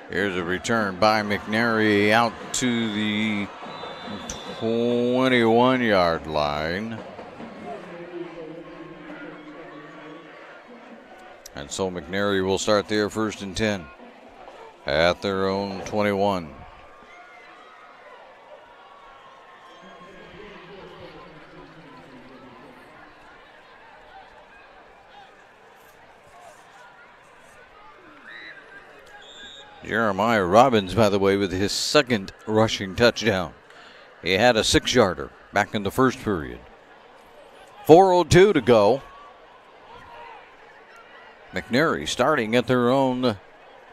Here's a return by McNary out to the 21-yard line. And so McNary will start there, 1st and 10 at their own 21. Jeremiah Robbins, by the way, with his second rushing touchdown. He had a 6-yarder back in the first period. 4:02 to go. McNary starting at their own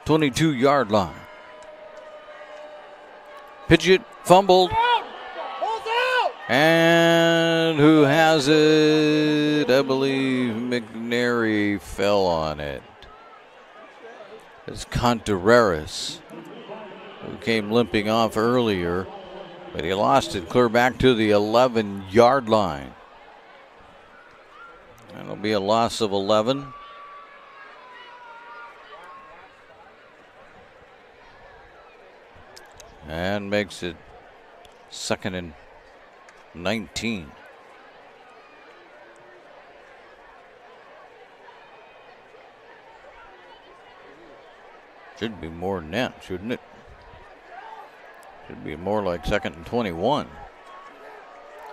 22-yard line. Pitch it, fumbled. And who has it? I believe McNary fell on it. It's Contreras, who came limping off earlier, but he lost it clear back to the 11-yard line. That'll be a loss of 11. And makes it 2nd and 19. Should be more than that, shouldn't it? Should be more like 2nd and 21.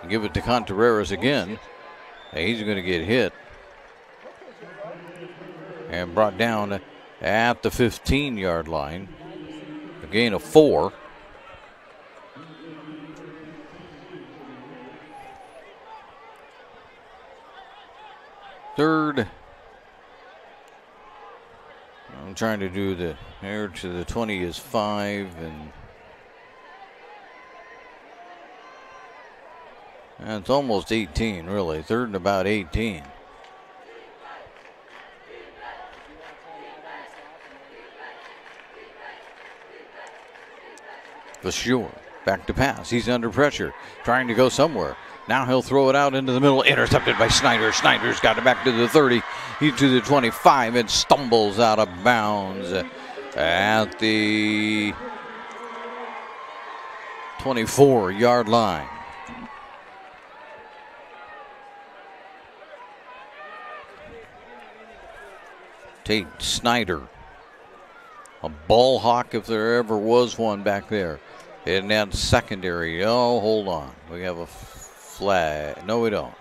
Give it to Contreras again. He's going to get hit. And brought down at the 15-yard line. A gain of 4. Third. I'm trying to do the here to the 20 is 5 and it's almost 18 really. 3rd and about 18. For sure. Back to pass. He's under pressure. Trying to go somewhere. Now he'll throw it out into the middle. Intercepted by Snyder. Snyder's got it back to the 30. He's to the 25 and stumbles out of bounds at the 24-yard line. Tate Snyder. A ball hawk if there ever was one back there. In that secondary. Oh, hold on. We have a flag. No, we don't.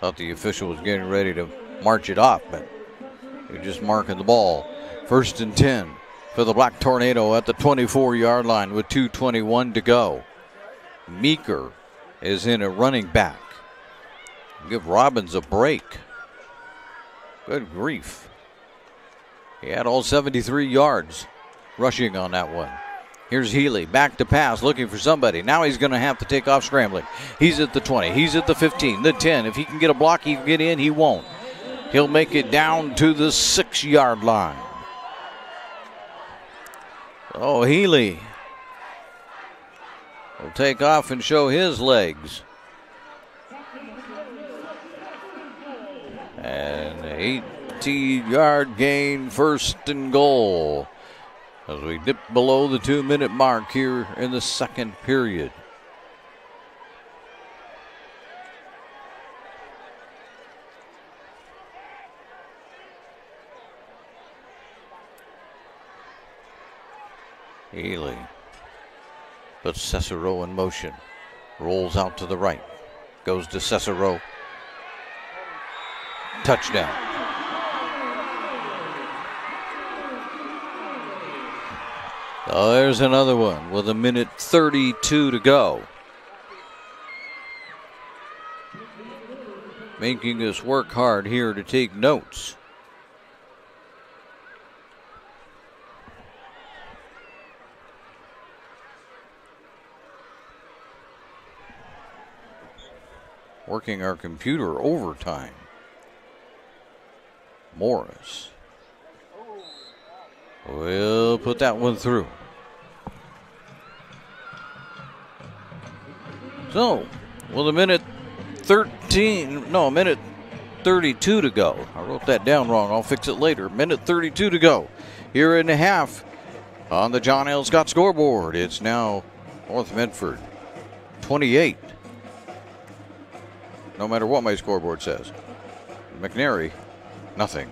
Thought the official was getting ready to march it off, but you're just marking the ball. 1st and 10 for the Black Tornado at the 24-yard line with 2:21 to go. Meeker is in a running back. Give Robbins a break. Good grief. He had all 73 yards rushing on that one. Here's Healy, back to pass, looking for somebody. Now he's going to have to take off scrambling. He's at the 20, he's at the 15, the 10. If he can get a block, he can get in, he won't. He'll make it down to the 6-yard line. Oh, Healy will take off and show his legs. And 18-yard gain, 1st and goal. As we dip below the 2-minute mark here in the 2nd period. Healy puts Cicero in motion. Rolls out to the right. Goes to Cicero. Touchdown. Oh, there's another one with 1:32 to go. Making us work hard here to take notes. Working our computer overtime. Morris. We'll put that one through. So, with 1:32 to go. I wrote that down wrong. I'll fix it later. 1:32 to go. Here in the half on the John L. Scott scoreboard. It's now North Medford 28. No matter what my scoreboard says. McNary, nothing.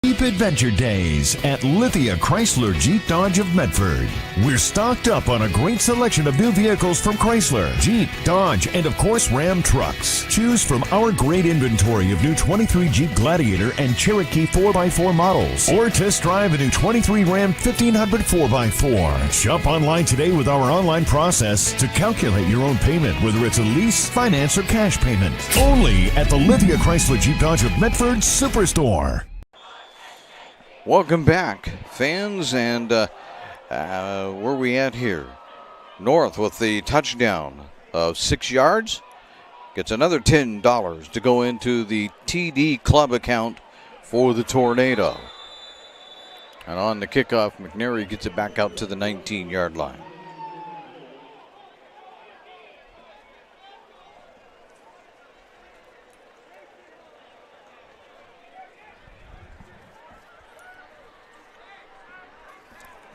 Jeep Adventure Days at Lithia Chrysler Jeep Dodge of Medford. We're stocked up on a great selection of new vehicles from Chrysler, Jeep, Dodge, and of course Ram trucks. Choose from our great inventory of new 23 Jeep Gladiator and Cherokee 4x4 models, or test drive a new 23 Ram 1500 4x4. Shop online today with our online process to calculate your own payment, whether it's a lease, finance, or cash payment. Only at the Lithia Chrysler Jeep Dodge of Medford Superstore. Welcome back, fans, and where we at here? North with the touchdown of 6 yards. Gets another $10 to go into the TD club account for the Tornado. And on the kickoff, McNary gets it back out to the 19-yard line.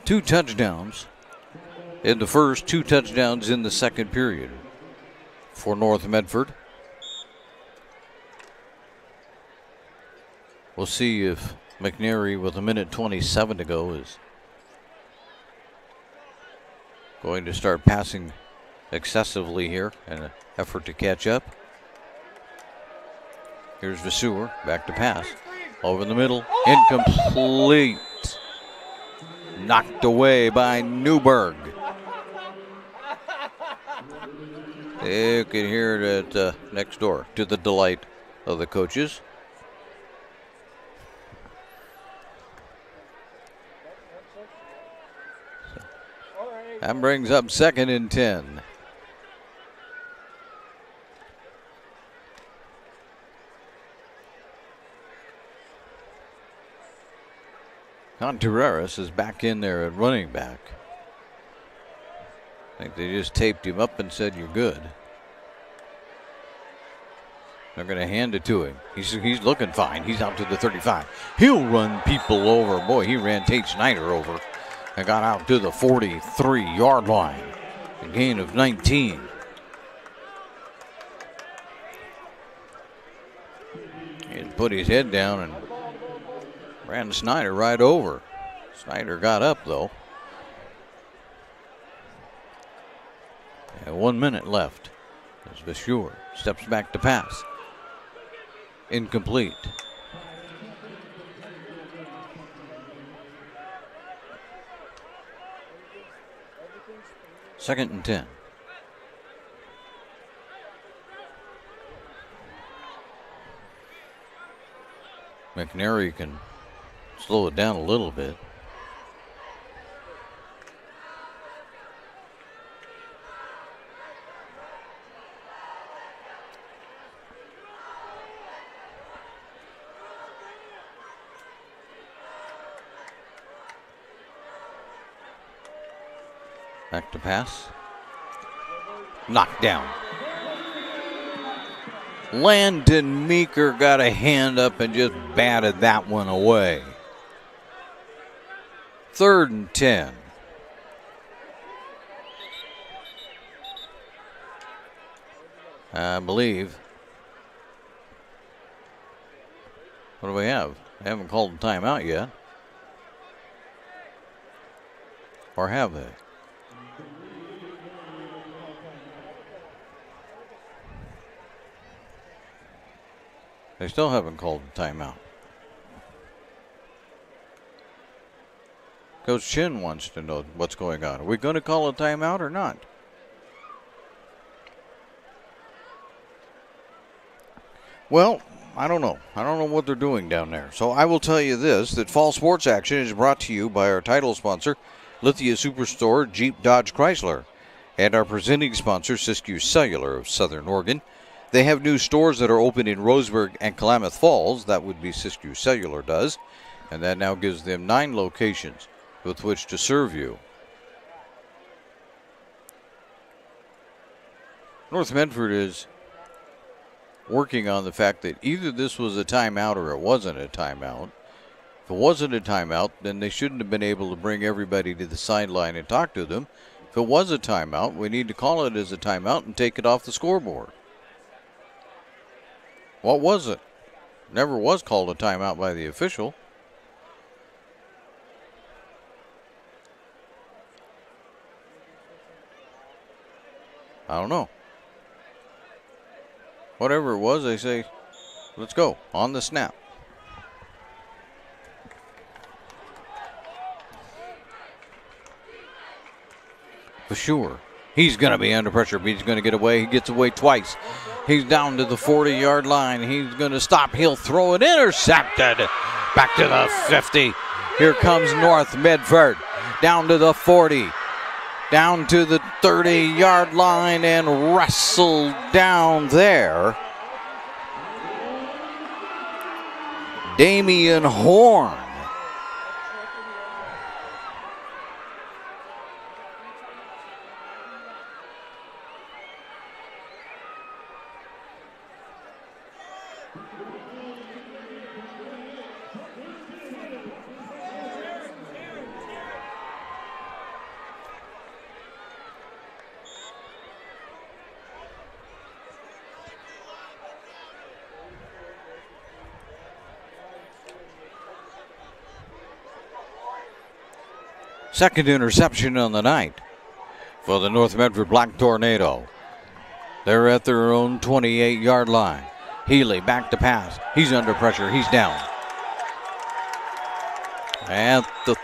Two touchdowns in the first, 2 touchdowns in the second period for North Medford. We'll see if McNary with 1:27 to go is going to start passing excessively here in an effort to catch up. Here's Vasseur, back to pass. Over the middle, incomplete. Knocked away by Newberg. You can hear it next door, to the delight of the coaches. That brings up 2nd and 10. Contreras is back in there at running back. I think they just taped him up and said, "You're good." They're going to hand it to him. He's looking fine. He's out to the 35. He'll run people over. Boy, he ran Tate Snyder over and got out to the 43-yard line. A gain of 19. He put his head down and ran Snyder right over. Snyder got up, though. And 1 minute left as Vasseur steps back to pass. Incomplete. Second and 10. McNary can slow it down a little bit. Back to pass. Knocked down. Landon Meeker got a hand up and just batted that one away. 3rd and 10. I believe. What do we have? They haven't called a timeout yet. Or have they? They still haven't called a timeout. Coach Chin wants to know what's going on. Are we going to call a timeout or not? Well, I don't know. I don't know what they're doing down there. So I will tell you this, that Fall Sports Action is brought to you by our title sponsor, Lithia Superstore Jeep Dodge Chrysler, and our presenting sponsor, Siskiyou Cellular of Southern Oregon. They have new stores that are open in Roseburg and Klamath Falls. That would be Siskiyou Cellular does. And that now gives them 9 locations with which to serve you. North Medford is working on the fact that either this was a timeout or it wasn't a timeout. If it wasn't a timeout, then they shouldn't have been able to bring everybody to the sideline and talk to them. If it was a timeout, we need to call it as a timeout and take it off the scoreboard. What was it? Never was called a timeout by the official. I don't know. Whatever it was, they say, let's go on the snap. For sure. He's going to be under pressure, but he's going to get away. He gets away twice. He's down to the 40-yard line. He's going to stop. He'll throw it. Intercepted. Back to the 50. Here comes North Medford. Down to the 40. Down to the 30-yard line and wrestled down there. Damian Horn. Second interception on the night for the North Medford Black Tornado. They're at their own 28-yard line. Healy back to pass. He's under pressure. He's down. At the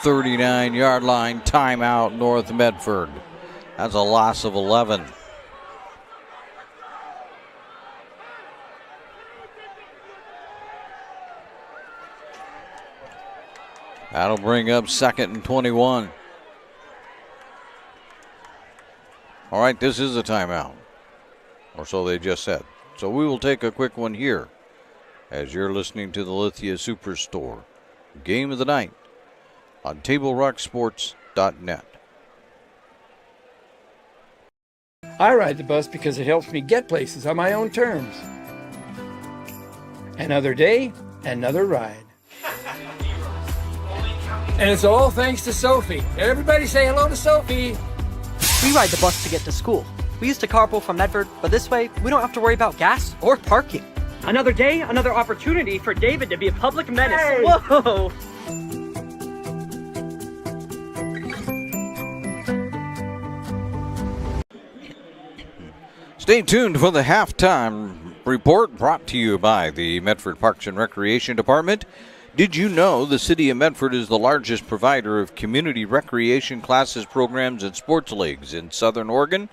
39-yard line, timeout North Medford. That's a loss of 11. That'll bring up 2nd and 21. All right, this is a timeout, or so they just said. So we will take a quick one here as you're listening to the Lithia Superstore Game of the Night on TableRockSports.net. I ride the bus because it helps me get places on my own terms. Another day, another ride. And it's all thanks to Sophie. Everybody say hello to Sophie. We ride the bus to get to school. We used to carpool from Medford, but this way, we don't have to worry about gas or parking. Another day, another opportunity for David to be a public menace. Hey. Whoa! Stay tuned for the halftime report brought to you by the Medford Parks and Recreation Department. Did you know the city of Medford is the largest provider of community recreation classes, programs, and sports leagues in Southern Oregon?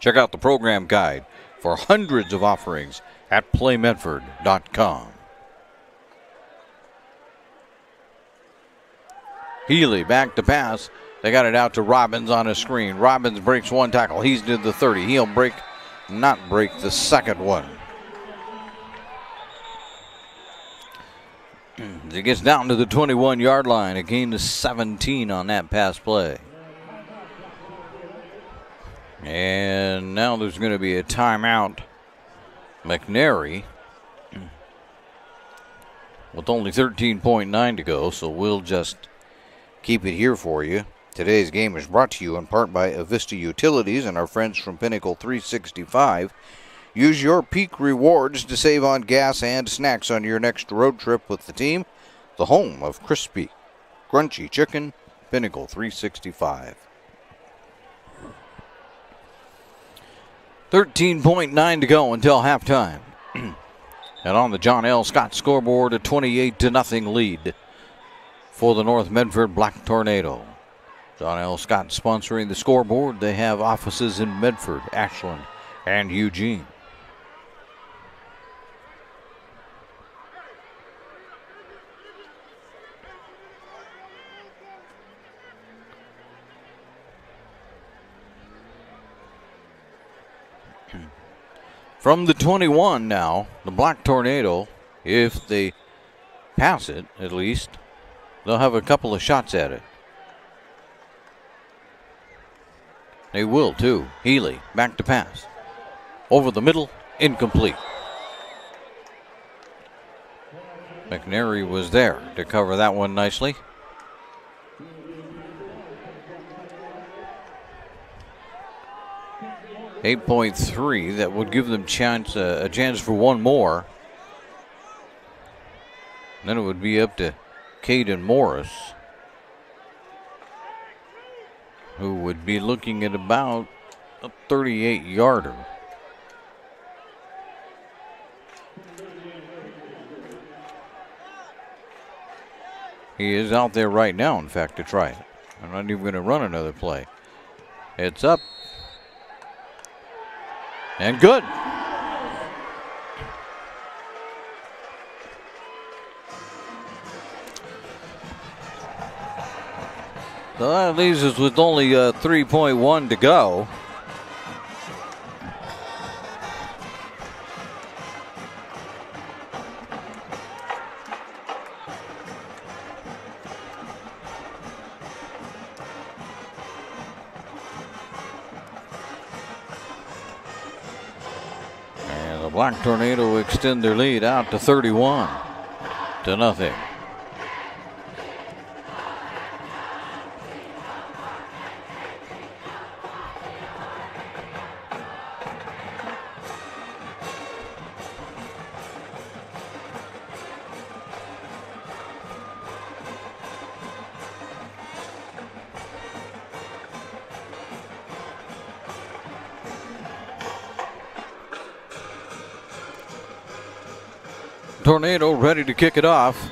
Check out the program guide for hundreds of offerings at playmedford.com. Healy back to pass. They got it out to Robbins on a screen. Robbins breaks one tackle. He's to the 30. He'll not break the second one. He gets down to the 21-yard line. A gain of 17 on that pass play. And now there's going to be a timeout. McNary with only 13.9 to go, so we'll just keep it here for you. Today's game is brought to you in part by Avista Utilities and our friends from Pinnacle 365. Use your peak rewards to save on gas and snacks on your next road trip with the team. The home of crispy, crunchy chicken, Pinnacle 365. 13.9 to go until halftime. And on the John L. Scott scoreboard, a 28-0 lead for the North Medford Black Tornado. John L. Scott sponsoring the scoreboard. They have offices in Medford, Ashland, and Eugene. From the 21 now, the Black Tornado, if they pass it at least, they'll have a couple of shots at it. They will too. Healy back to pass. Over the middle, incomplete. McNary was there to cover that one nicely. .3, that would give them a chance for one more. Then it would be up to Caden Morris, who would be looking at about a 38-yarder. He is out there right now, in fact, to try it. I'm not even going to run another play. It's up. And good. So that leaves us with only 3.1 to go. Black Tornado extend their lead out to 31-0. Tornado ready to kick it off.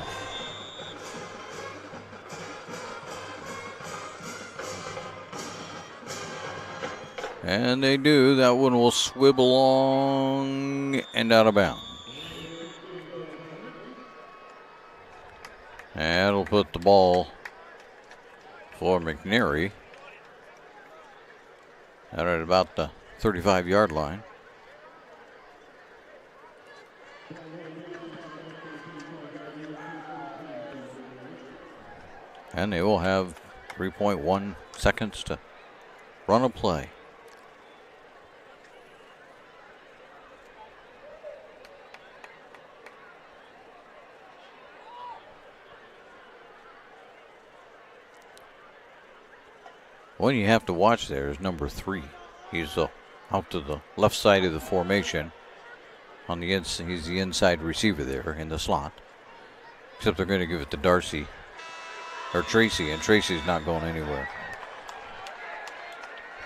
And they do. That one will swivel along and out of bounds. And it'll put the ball for McNary out at about the 35-yard line. And they will have 3.1 seconds to run a play. One you have to watch there is number 3. He's out to the left side of the formation. On the inside, he's the inside receiver there in the slot. Except they're going to give it to Darcy. Or Tracy, and Tracy's not going anywhere.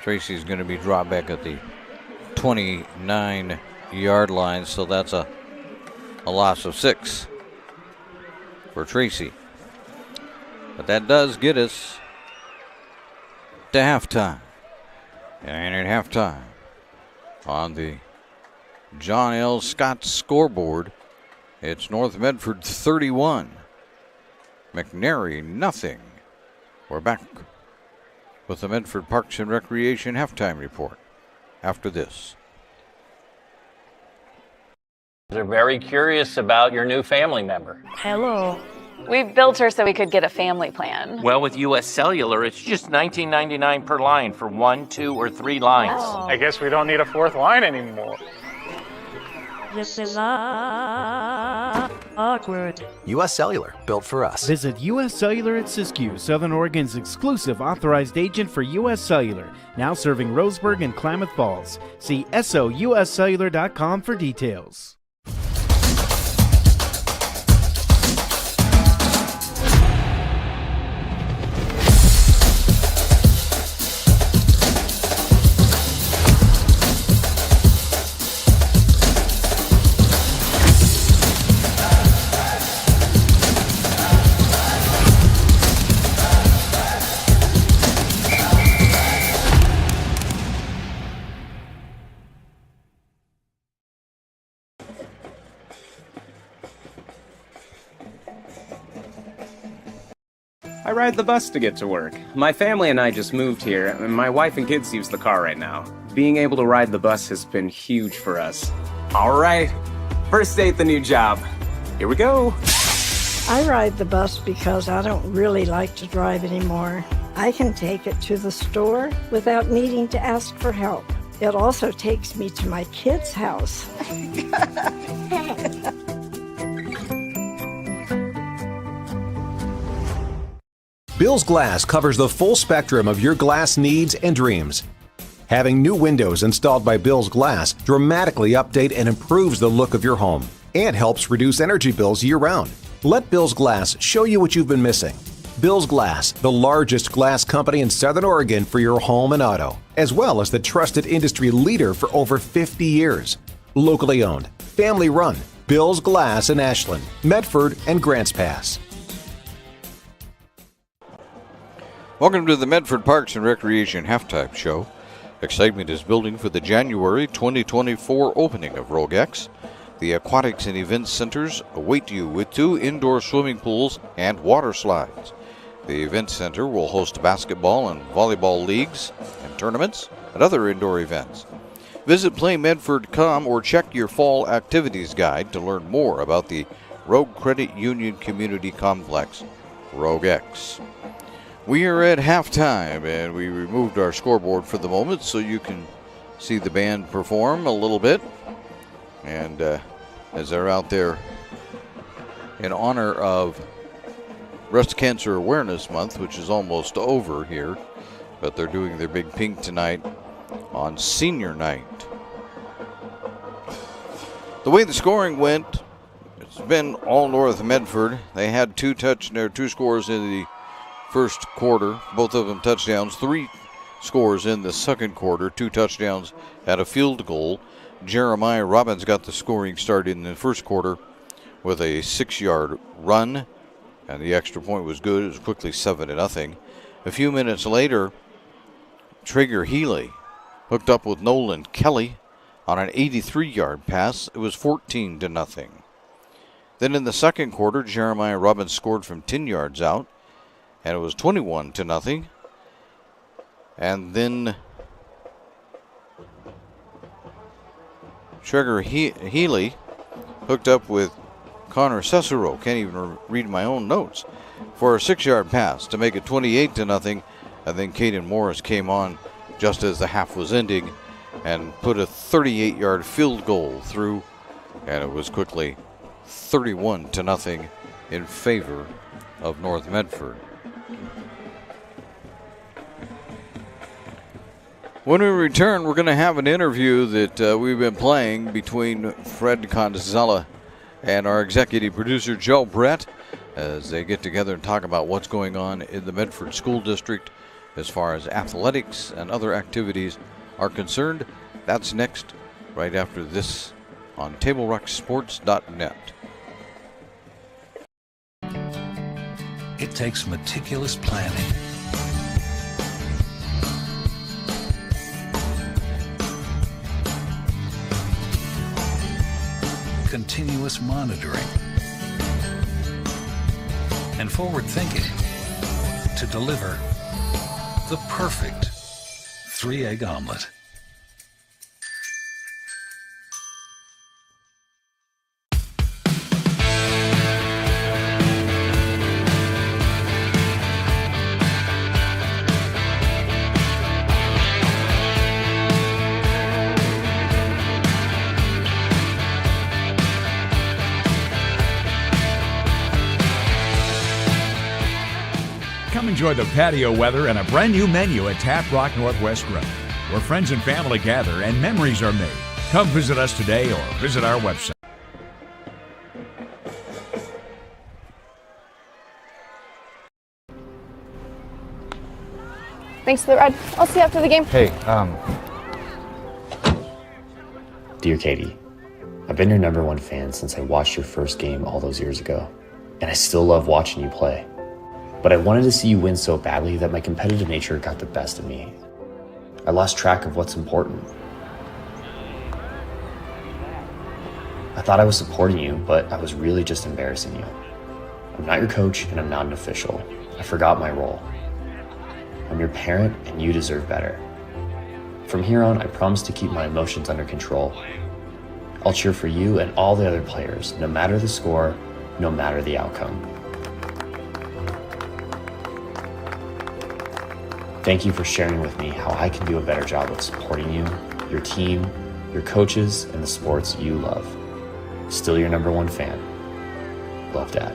Tracy's going to be dropped back at the 29-yard line, so that's a loss of 6 for Tracy. But that does get us to halftime. And at halftime, on the John L. Scott scoreboard, it's North Medford 31. McNary, nothing. We're back with the Medford Parks and Recreation halftime report after this. They're very curious about your new family member. Hello. We built her so we could get a family plan. Well, with U.S. Cellular, it's just $19.99 per line for 1, 2, or 3 lines. I guess we don't need a 4th line anymore. This is awkward. U.S. Cellular, built for us. Visit U.S. Cellular at Siskiyou, Southern Oregon's exclusive authorized agent for U.S. Cellular, now serving Roseburg and Klamath Falls. See SOUScellular.com for details. I ride the bus to get to work. My family and I just moved here, and my wife and kids use the car right now. Being able to ride the bus has been huge for us. All right, first day at the new job. Here we go. I ride the bus because I don't really like to drive anymore. I can take it to the store without needing to ask for help. It also takes me to my kids' house. Bill's Glass covers the full spectrum of your glass needs and dreams. Having new windows installed by Bill's Glass dramatically update and improves the look of your home and helps reduce energy bills year-round. Let Bill's Glass show you what you've been missing. Bill's Glass, the largest glass company in Southern Oregon for your home and auto, as well as the trusted industry leader for over 50 years. Locally owned, family run, Bill's Glass in Ashland, Medford, and Grants Pass. Welcome to the Medford Parks and Recreation halftime show. Excitement is building for the January 2024 opening of Rogex. The Aquatics and Events Centers await you with 2 indoor swimming pools and water slides. The Event Center will host basketball and volleyball leagues and tournaments and other indoor events. Visit PlayMedford.com or check your fall activities guide to learn more about the Rogue Credit Union Community Complex, Rogex. We are at halftime, and we removed our scoreboard for the moment so you can see the band perform a little bit. And as they're out there in honor of Breast Cancer Awareness Month, which is almost over here, but they're doing their big pink tonight on senior night. The way the scoring went, it's been all North Medford. They had 2 scores in the first quarter, both of them touchdowns, 3 scores in the second quarter, 2 touchdowns at a field goal. Jeremiah Robbins got the scoring start in the first quarter with a 6-yard run, and the extra point was good. It was quickly 7-0. A few minutes later, Traeger Healy hooked up with Nolan Kelly on an 83-yard pass. It was 14-0. Then in the second quarter, Jeremiah Robbins scored from 10 yards out, and it was 21-0. And then Traeger Healy hooked up with Connor Cesaro, can't even read my own notes, for a 6-yard pass to make it 28-0. And then Caden Morris came on just as the half was ending and put a 38-yard field goal through, and it was quickly 31-0 in favor of North Medford. When we return, we're going to have an interview that we've been playing between Fred Conzella and our executive producer, Joe Brett, as they get together and talk about what's going on in the Medford School District as far as athletics and other activities are concerned. That's next, right after this on TableRockSports.net. It takes meticulous planning, continuous monitoring, and forward thinking to deliver the perfect 3-egg omelet. Come enjoy the patio weather and a brand new menu at Tap Rock Northwest Grill, where friends and family gather and memories are made. Come visit us today or visit our website. Thanks for the ride. I'll see you after the game. Hey, Dear Katie, I've been your #1 fan since I watched your first game all those years ago, and I still love watching you play. But I wanted to see you win so badly that my competitive nature got the best of me. I lost track of what's important. I thought I was supporting you, but I was really just embarrassing you. I'm not your coach, and I'm not an official. I forgot my role. I'm your parent, and you deserve better. From here on, I promise to keep my emotions under control. I'll cheer for you and all the other players, no matter the score, no matter the outcome. Thank you for sharing with me how I can do a better job of supporting you, your team, your coaches, and the sports you love. Still your #1 fan. Love, Dad.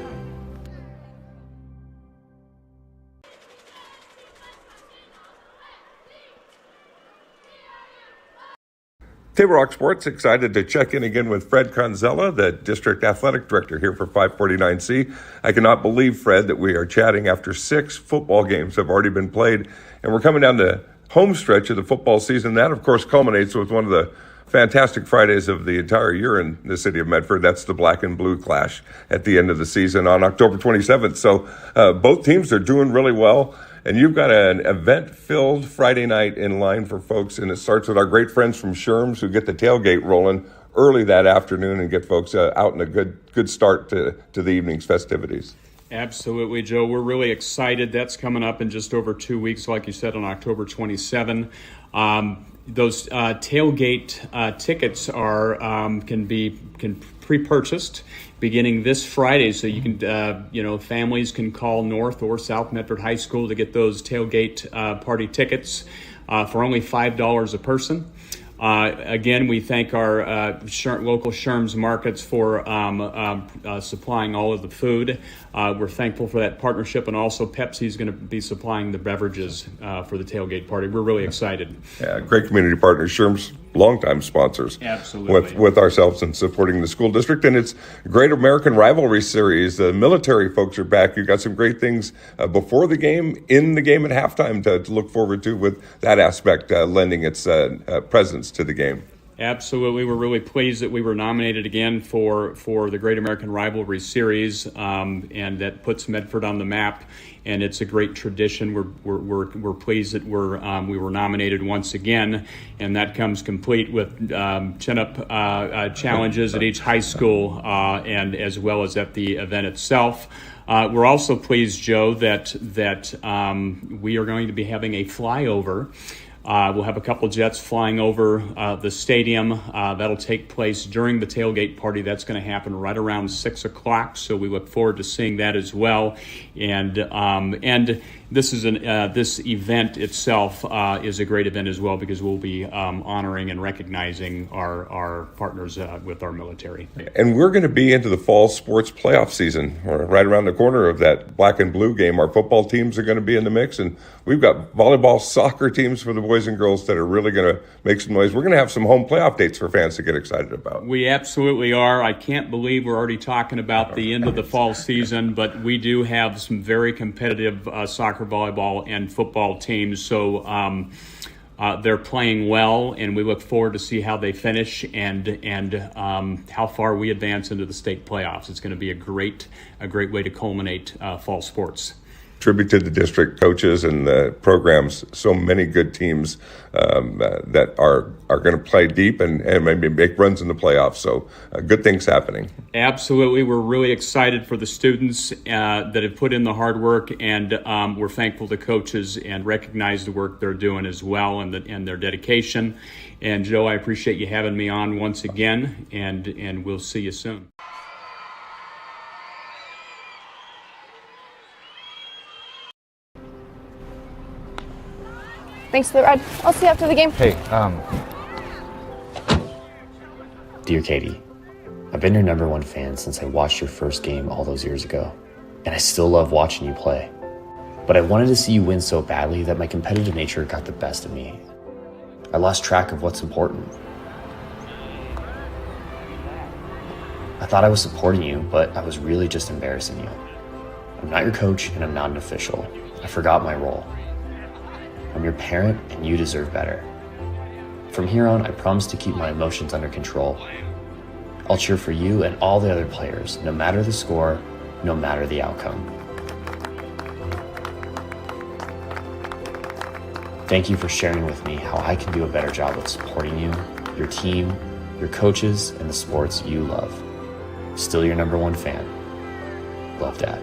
Table Rock Sports excited to check in again with Fred Conzella, the District Athletic Director here for 549C. I cannot believe, Fred, that we are chatting after 6 football games have already been played, and we're coming down the home stretch of the football season. That, of course, culminates with one of the fantastic Fridays of the entire year in the city of Medford. That's the Black and Blue Clash at the end of the season on October 27th. So both teams are doing really well. And you've got an event-filled Friday night in line for folks, and it starts with our great friends from Sherms who get the tailgate rolling early that afternoon and get folks out in a good start to the evening's festivities. Absolutely, Joe. We're really excited. That's coming up in just over 2 weeks, like you said, on October 27. Those tailgate tickets are can pre-purchased beginning this Friday, so you can families can call North or South Medford High School to get those tailgate party tickets for only $5 a person. Again, we thank our local Sherms markets for supplying all of the food. We're thankful for that partnership, and also Pepsi is going to be supplying the beverages for the tailgate party. We're really excited. Yeah, great community partners. Sherms, longtime sponsors. Absolutely. With ourselves and supporting the school district. And it's Great American Rivalry Series. The military folks are back. You've got some great things before the game, in the game at halftime to look forward to with that aspect lending its presence to the game. Absolutely. We're really pleased that we were nominated again for the Great American Rivalry Series, and that puts Medford on the map. And it's a great tradition. We're pleased that we were nominated once again, and that comes complete with chin-up challenges at each high school, and as well as at the event itself. We're also pleased, Joe, that we are going to be having a flyover. We'll have a couple jets flying over the stadium. That'll take place during the tailgate party. That's going to happen right around 6 o'clock. So we look forward to seeing that as well. And this is this event itself is a great event as well, because we'll be honoring and recognizing our partners with our military. And we're going to be into the fall sports playoff season. We're right around the corner of that black and blue game. Our football teams are going to be in the mix, and we've got volleyball, soccer teams for the boys and girls that are really going to make some noise. We're going to have some home playoff dates for fans to get excited about. We absolutely are. I can't believe we're already talking about the end of the fall season, but we do have some very competitive soccer, volleyball, and football teams. So they're playing well, and we look forward to see how they finish and how far we advance into the state playoffs. It's going to be a great way to culminate fall sports. Tribute to the district coaches and the programs. So many good teams that are going to play deep and maybe make runs in the playoffs. So good things happening. Absolutely. We're really excited for the students that have put in the hard work, and we're thankful to coaches and recognize the work they're doing as well, and their dedication. And Joe, I appreciate you having me on once again, and we'll see you soon. Thanks for the ride. I'll see you after the game. Hey, Dear Katie, I've been your #1 fan since I watched your first game all those years ago, and I still love watching you play. But I wanted to see you win so badly that my competitive nature got the best of me. I lost track of what's important. I thought I was supporting you, but I was really just embarrassing you. I'm not your coach, and I'm not an official. I forgot my role. I'm your parent, and you deserve better. From here on, I promise to keep my emotions under control. I'll cheer for you and all the other players, no matter the score, no matter the outcome. Thank you for sharing with me how I can do a better job of supporting you, your team, your coaches, and the sports you love. Still your #1 fan. Love, Dad.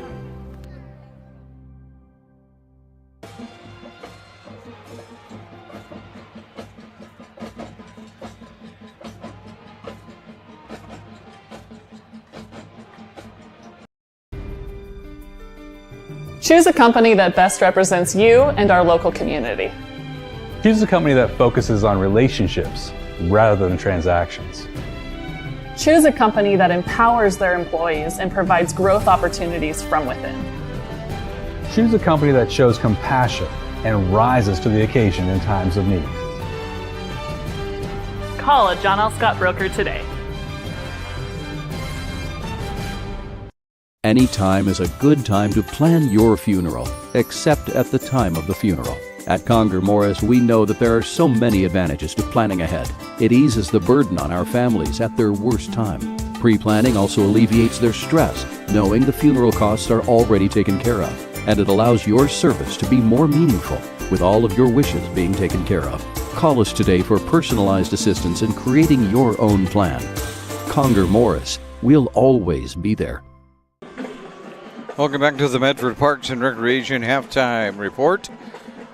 Choose a company that best represents you and our local community. Choose a company that focuses on relationships rather than transactions. Choose a company that empowers their employees and provides growth opportunities from within. Choose a company that shows compassion and rises to the occasion in times of need. Call a John L. Scott broker today. Any time is a good time to plan your funeral, except at the time of the funeral. At Conger Morris, we know that there are so many advantages to planning ahead. It eases the burden on our families at their worst time. Pre-planning also alleviates their stress, knowing the funeral costs are already taken care of. And it allows your service to be more meaningful, with all of your wishes being taken care of. Call us today for personalized assistance in creating your own plan. Conger Morris, we'll always be there. Welcome back to the Medford Parks and Recreation Halftime Report.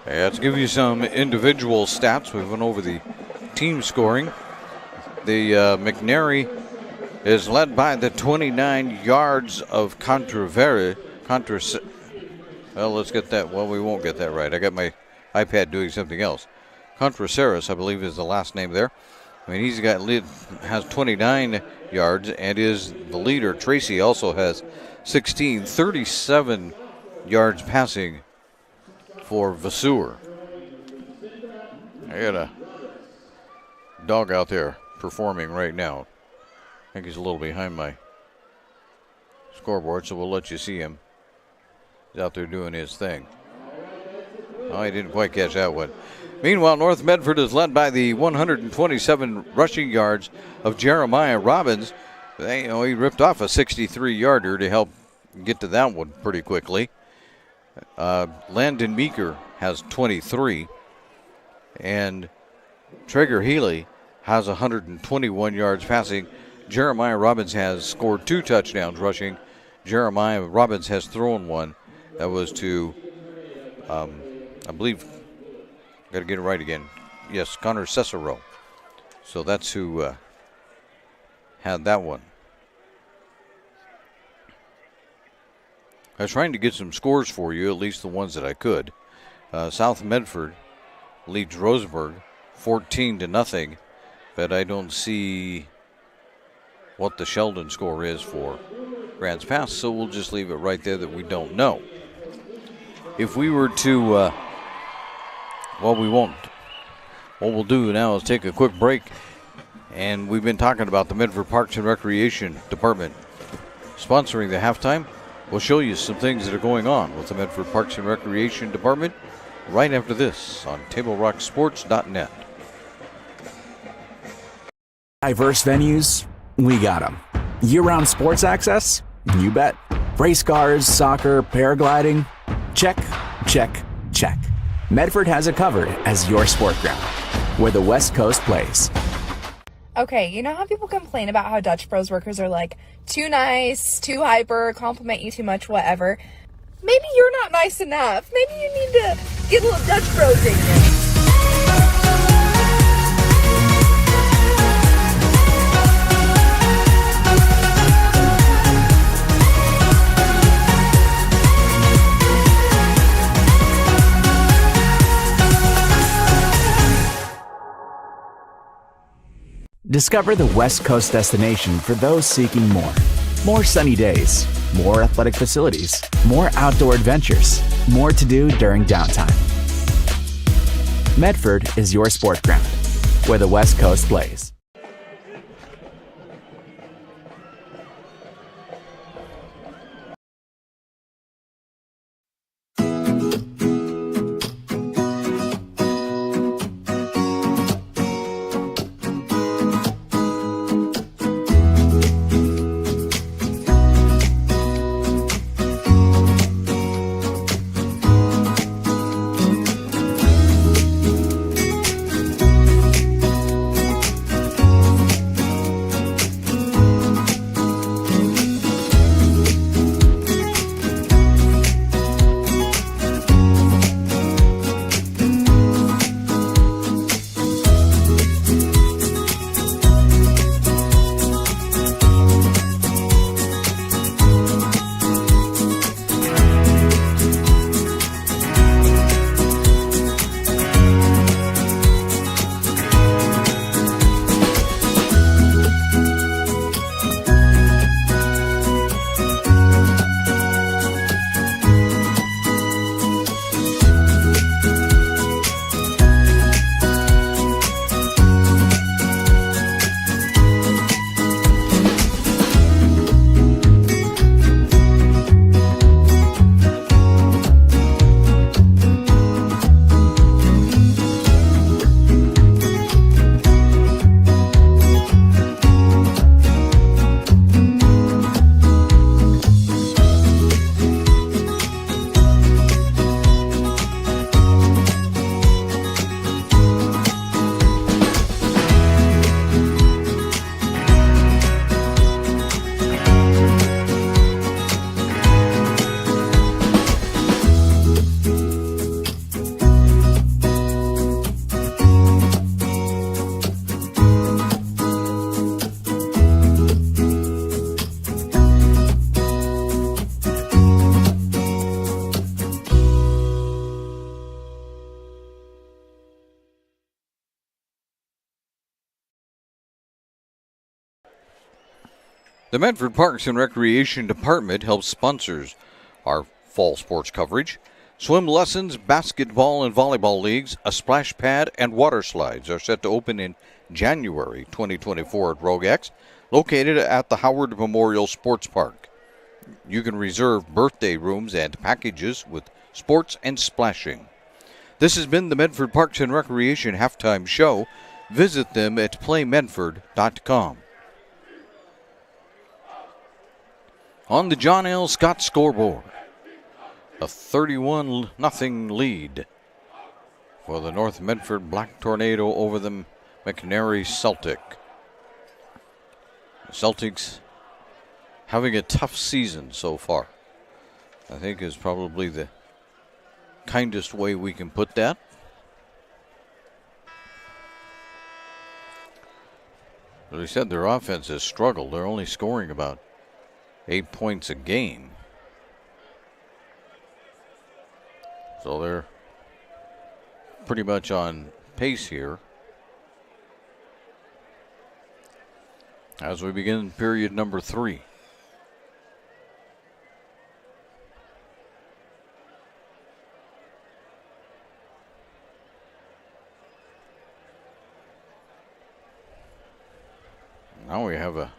Let's give you some individual stats. We went over the team scoring. The McNary is led by the 29 yards of well, let's get that. Well, we won't get that right. I got my iPad doing something else. Contreras, I believe, is the last name there. I mean, has 29 yards and is the leader. Tracy also has 16, 37 yards passing for Vasseur. I got a dog out there performing right now. I think he's a little behind my scoreboard, so we'll let you see him. He's out there doing his thing. Oh, he didn't quite catch that one. Meanwhile, North Medford is led by the 127 rushing yards of Jeremiah Robbins. He ripped off a 63-yarder to help get to that one pretty quickly. Landon Meeker has 23. And Traeger Healy has 121 yards passing. Jeremiah Robbins has scored 2 touchdowns rushing. Jeremiah Robbins has thrown one. That was to, I believe, got to get it right again. Yes, Connor Cicero. So that's who had that one. I was trying to get some scores for you, at least the ones that I could. South Medford leads Roseburg 14-0, but I don't see what the Sheldon score is for Grants Pass, so we'll just leave it right there that we don't know. If we were to, we won't. What we'll do now is take a quick break, and we've been talking about the Medford Parks and Recreation Department sponsoring the halftime. We'll show you some things that are going on with the Medford Parks and Recreation Department right after this on TableRockSports.net. Diverse venues, we got them. Year-round sports access? You bet. Race cars, soccer, paragliding? Check, check, check. Medford has it covered as your sport ground, where the West Coast plays. Okay, you know how people complain about how Dutch Bros workers are like too nice, too hyper, compliment you too much, whatever? Maybe you're not nice enough. Maybe you need to get a little Dutch Bros in you. Discover the West Coast destination for those seeking more. More sunny days, more athletic facilities, more outdoor adventures, more to do during downtime. Medford is your sport ground, where the West Coast plays. The Medford Parks and Recreation Department helps sponsors our fall sports coverage. Swim lessons, basketball and volleyball leagues, a splash pad, and water slides are set to open in January 2024 at Rogex, located at the Howard Memorial Sports Park. You can reserve birthday rooms and packages with sports and splashing. This has been the Medford Parks and Recreation Halftime Show. Visit them at playmedford.com. On the John L. Scott scoreboard, a 31-0 lead for the North Medford Black Tornado over the McNary Celtic. The Celtics having a tough season so far, I think, is probably the kindest way we can put that. As we said, their offense has struggled. They're only scoring about 8 points a game. So they're pretty much on pace here as we begin period number 3. Now we have a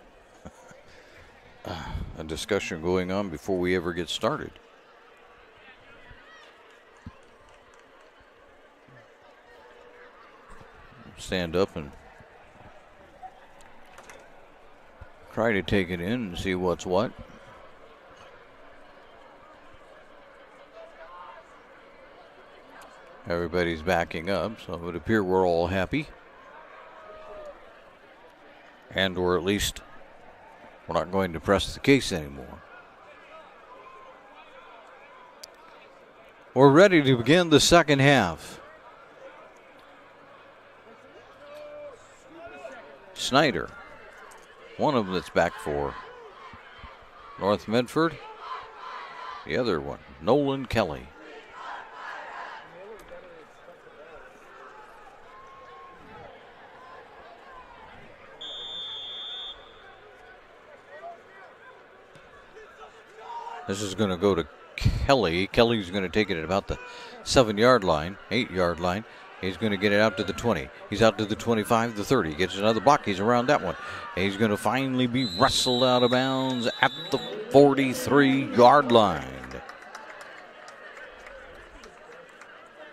discussion going on before we ever get started. Stand up and try to take it in and see what's what. Everybody's backing up, so it would appear we're all happy. And or at least we're not going to press the case anymore. We're ready to begin the second half. Snyder, one of them that's back for North Medford. The other one, Nolan Kelly. This is going to go to Kelly. Kelly's going to take it at about the 7-yard line, 8-yard line. He's going to get it out to the 20. He's out to the 25, the 30. He gets another block. He's around that one. He's going to finally be wrestled out of bounds at the 43-yard line.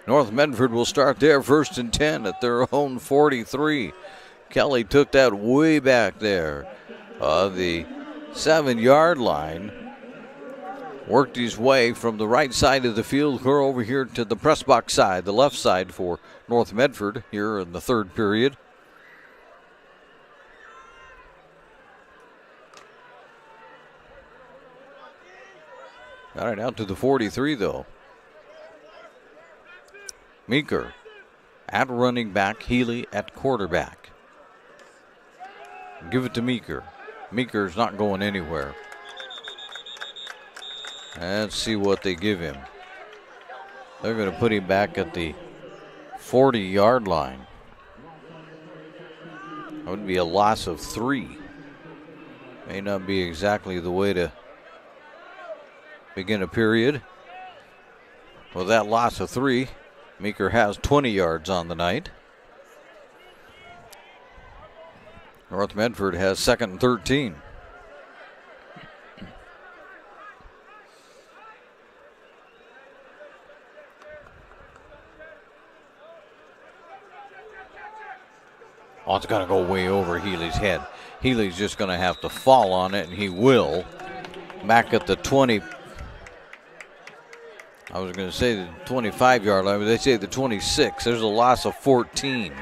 North Medford will start there 1st and 10 at their own 43. Kelly took that way back there. The 7-yard line. Worked his way from the right side of the field over here to the press box side, the left side for North Medford here in the third period. Got it out to the 43 though. Meeker at running back, Healy at quarterback. Give it to Meeker. Meeker's not going anywhere. Let's see what they give him. They're going to put him back at the 40-yard line. That would be a loss of 3. May not be exactly the way to begin a period. With that loss of 3, Meeker has 20 yards on the night. North Medford has 2nd and 13. Oh, it's going to go way over Healy's head. Healy's just going to have to fall on it, and he will. Back at the 20. I was going to say the 25-yard line, but they say the 26. There's a loss of 14.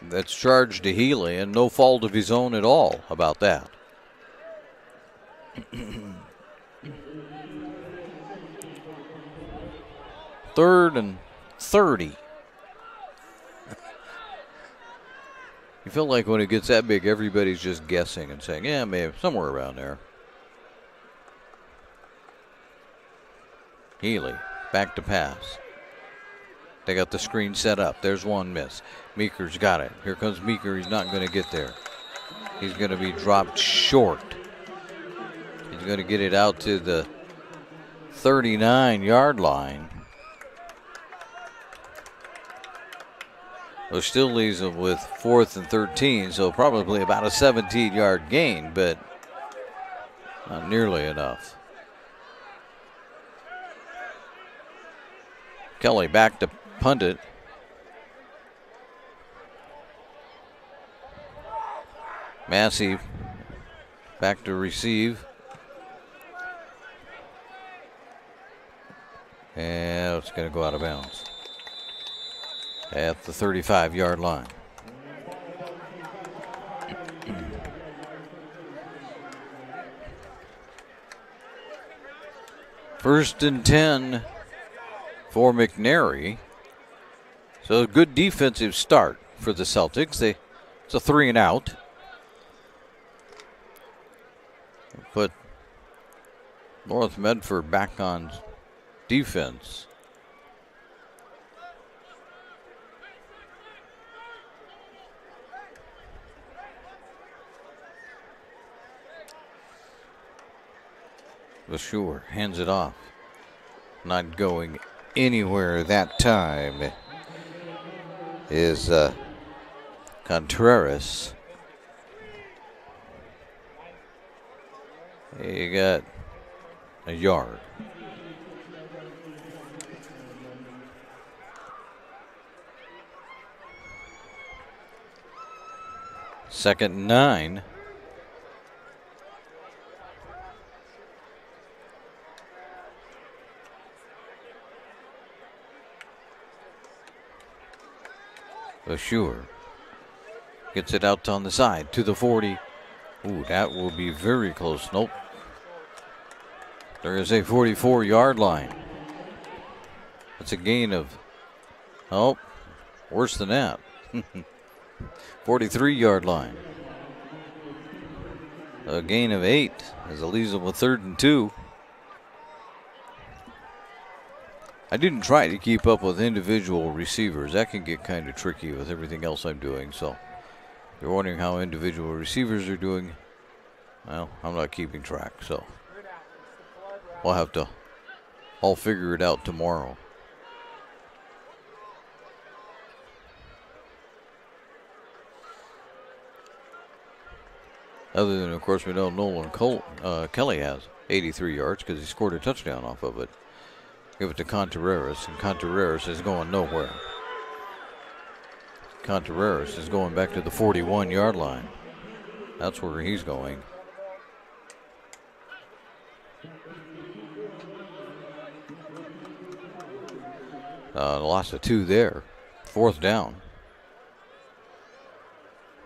That's charged to Healy, and no fault of his own at all about that. 3rd and 30. You feel like when it gets that big, everybody's just guessing and saying, yeah, maybe somewhere around there. Healy, back to pass. They got the screen set up. There's one miss. Meeker's got it. Here comes Meeker. He's not going to get there. He's going to be dropped short. He's going to get it out to the 39-yard line. Which still leaves him with 4th and 13, so probably about a 17-yard gain, but not nearly enough. Kelly back to punt it. Massey back to receive. And it's going to go out of bounds at the 35-yard line. First and 10 for McNary. So a good defensive start for the Celtics. It's a 3 and out. Put North Medford back on defense. Bashur hands it off. Not going anywhere that time is Contreras. He got a yard. Second and 9. Bashur gets it out on the side to the 40. Ooh, that will be very close. Nope. There is a 44-yard line. That's a gain of, oh, worse than that. 43-yard line. A gain of 8 as it leaves them with 3rd and 2. I didn't try to keep up with individual receivers. That can get kind of tricky with everything else I'm doing. So if you're wondering how individual receivers are doing, well, I'm not keeping track. So I'll figure it out tomorrow. Other than, of course, we know Nolan Kelly has 83 yards because he scored a touchdown off of it. Give it to Contreras, and Contreras is going nowhere. Contreras is going back to the 41-yard line. That's where he's going. Loss of 2 there. 4th down.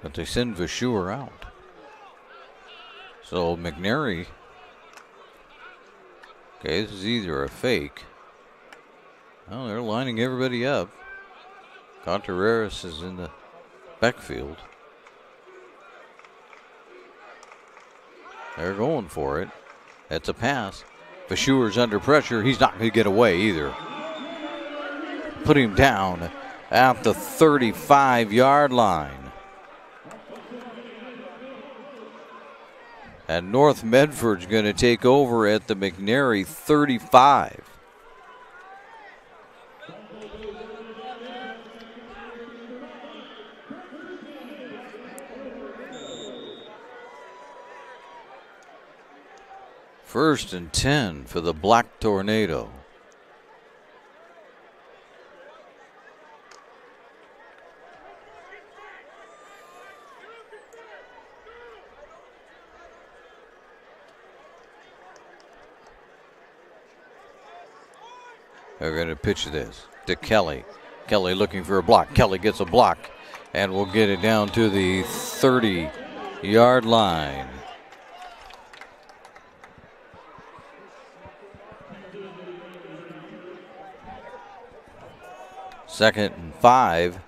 But they send Vashur out. So McNary, okay, this is either a fake. Oh, they're lining everybody up. Contreras is in the backfield. They're going for it. That's a pass. Vashur's under pressure. He's not going to get away either. Put him down at the 35-yard line. And North Medford's going to take over at the McNary 35. First and 10 for the Black Tornado. They're going to pitch this to Kelly. Kelly looking for a block. Kelly gets a block and will get it down to the 30-yard line. Second and 5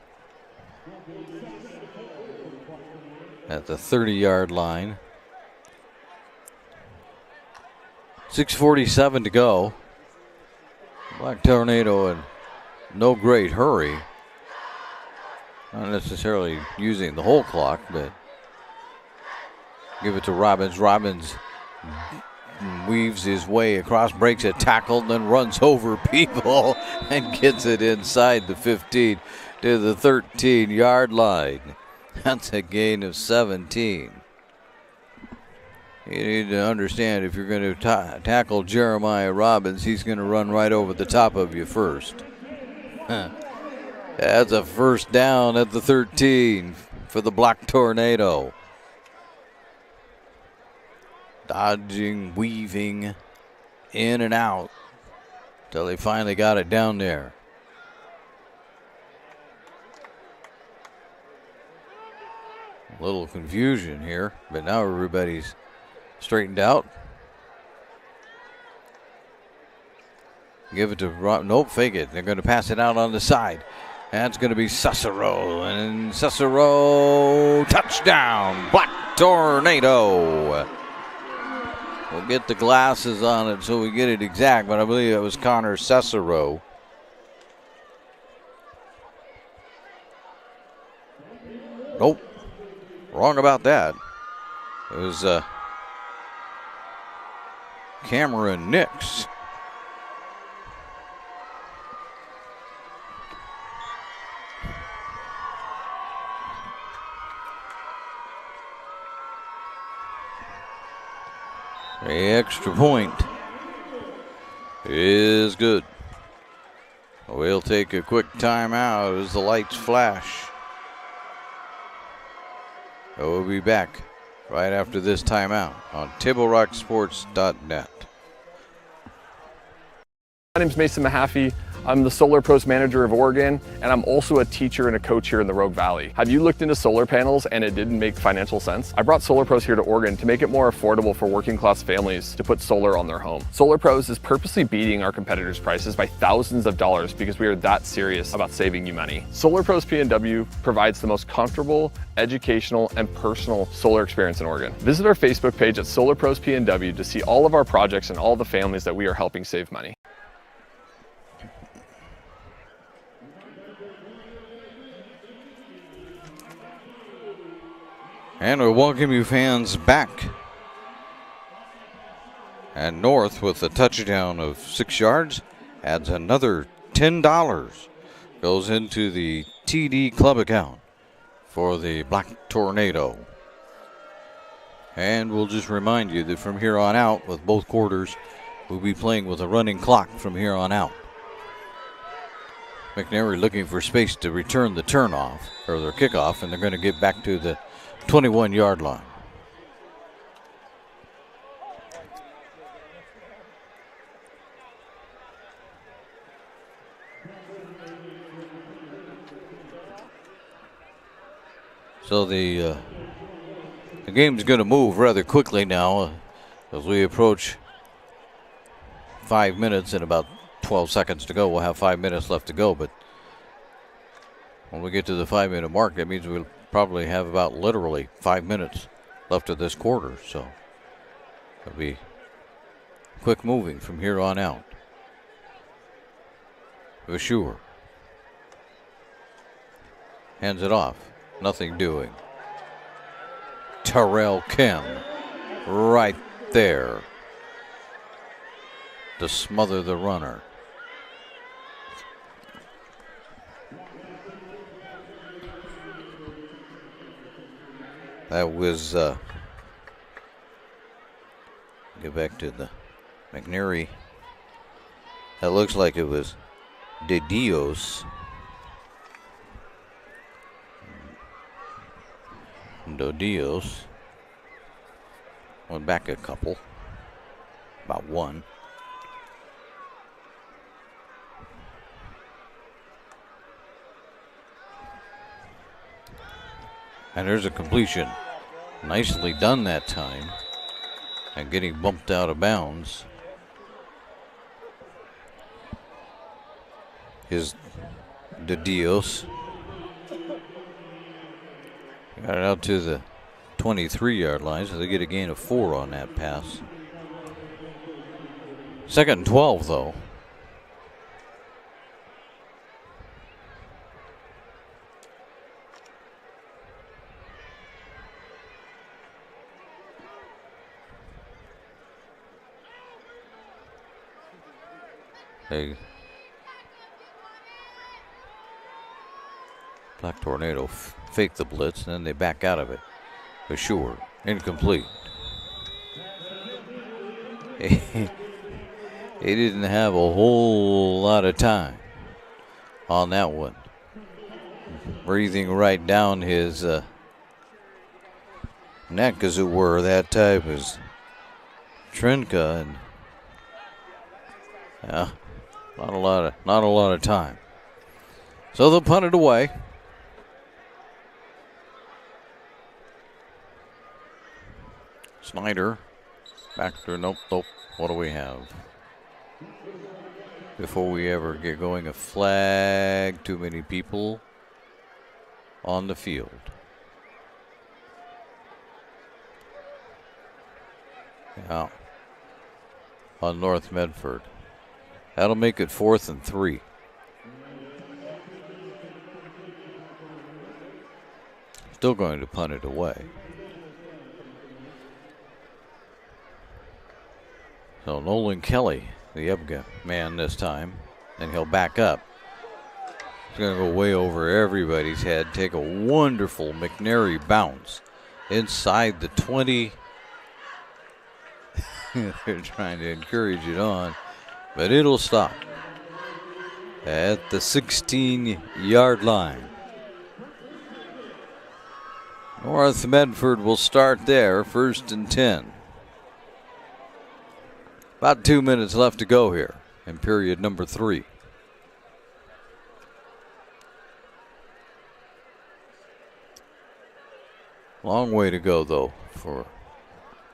at the 30-yard line. 6:47 to go. Black Tornado in no great hurry. Not necessarily using the whole clock, but give it to Robbins. Robbins weaves his way across, breaks a tackle, and then runs over people and gets it inside the 15 to the 13-yard line. That's a gain of 17. You need to understand, if you're going to tackle Jeremiah Robbins, he's going to run right over the top of you first. That's a first down at the 13 for the Black Tornado. Dodging, weaving, in and out till they finally got it down there. A little confusion here, but now everybody's straightened out. Give it to Rob. Nope, fake it. They're going to pass it out on the side. That's going to be Cicero. And Cicero, touchdown, Black Tornado. We'll get the glasses on it so we get it exact, but I believe it was Connor Cicero. Nope. Wrong about that. It was Cameron Nix. The extra point is good. We'll take a quick timeout as the lights flash. We'll be back right after this timeout on TableRockSports.net. My name's Mason Mahaffey. I'm the Solar Pros Manager of Oregon, and I'm also a teacher and a coach here in the Rogue Valley. Have you looked into solar panels and it didn't make financial sense? I brought Solar Pros here to Oregon to make it more affordable for working class families to put solar on their home. Solar Pros is purposely beating our competitors' prices by thousands of dollars because we are that serious about saving you money. Solar Pros PNW provides the most comfortable, educational, and personal solar experience in Oregon. Visit our Facebook page at Solar Pros PNW to see all of our projects and all the families that we are helping save money. And we welcome you fans back. And North with a touchdown of 6 yards adds another $10. Goes into the TD club account for the Black Tornado. And we'll just remind you that from here on out, with both quarters, we'll be playing with a running clock from here on out. McNary looking for space to return the turnoff, or their kickoff, and they're going to get back to the 21-yard line. So the game's going to move rather quickly now as we approach 5 minutes and about 12 seconds to go. We'll have 5 minutes left to go, but when we get to the 5-minute mark, that means we'll probably have about literally 5 minutes left of this quarter. So it'll be quick moving from here on out. For sure. Hands it off. Nothing doing. Terrell Kim right there to smother the runner. That was, get back to the McNary. That looks like it was De Dios. De Dios. Went back a couple. About one. And there's a completion. Nicely done that time. And getting bumped out of bounds is De Dios. Got it out to the 23-yard line, so they get a gain of 4 on that pass. 2nd and 12, though. They Black Tornado fake the blitz, and then they back out of it. For sure. Incomplete. He didn't have a whole lot of time. on that one. Breathing right down his neck, as it were, that time was Trinka, and yeah, not a lot of time. So they'll punt it away. Snyder back there. Nope. What do we have? Before we ever get going, a flag. Too many people on the field. Yeah. On North Medford. That'll make it 4th and 3. Still going to punt it away. So Nolan Kelly, the Ebga man this time, and he'll back up. He's going to go way over everybody's head, take a wonderful McNary bounce inside the 20. They're trying to encourage it on, but it'll stop at the 16-yard line. North Medford will start there, 1st and 10. About 2 minutes left to go here in period number 3. Long way to go, though, for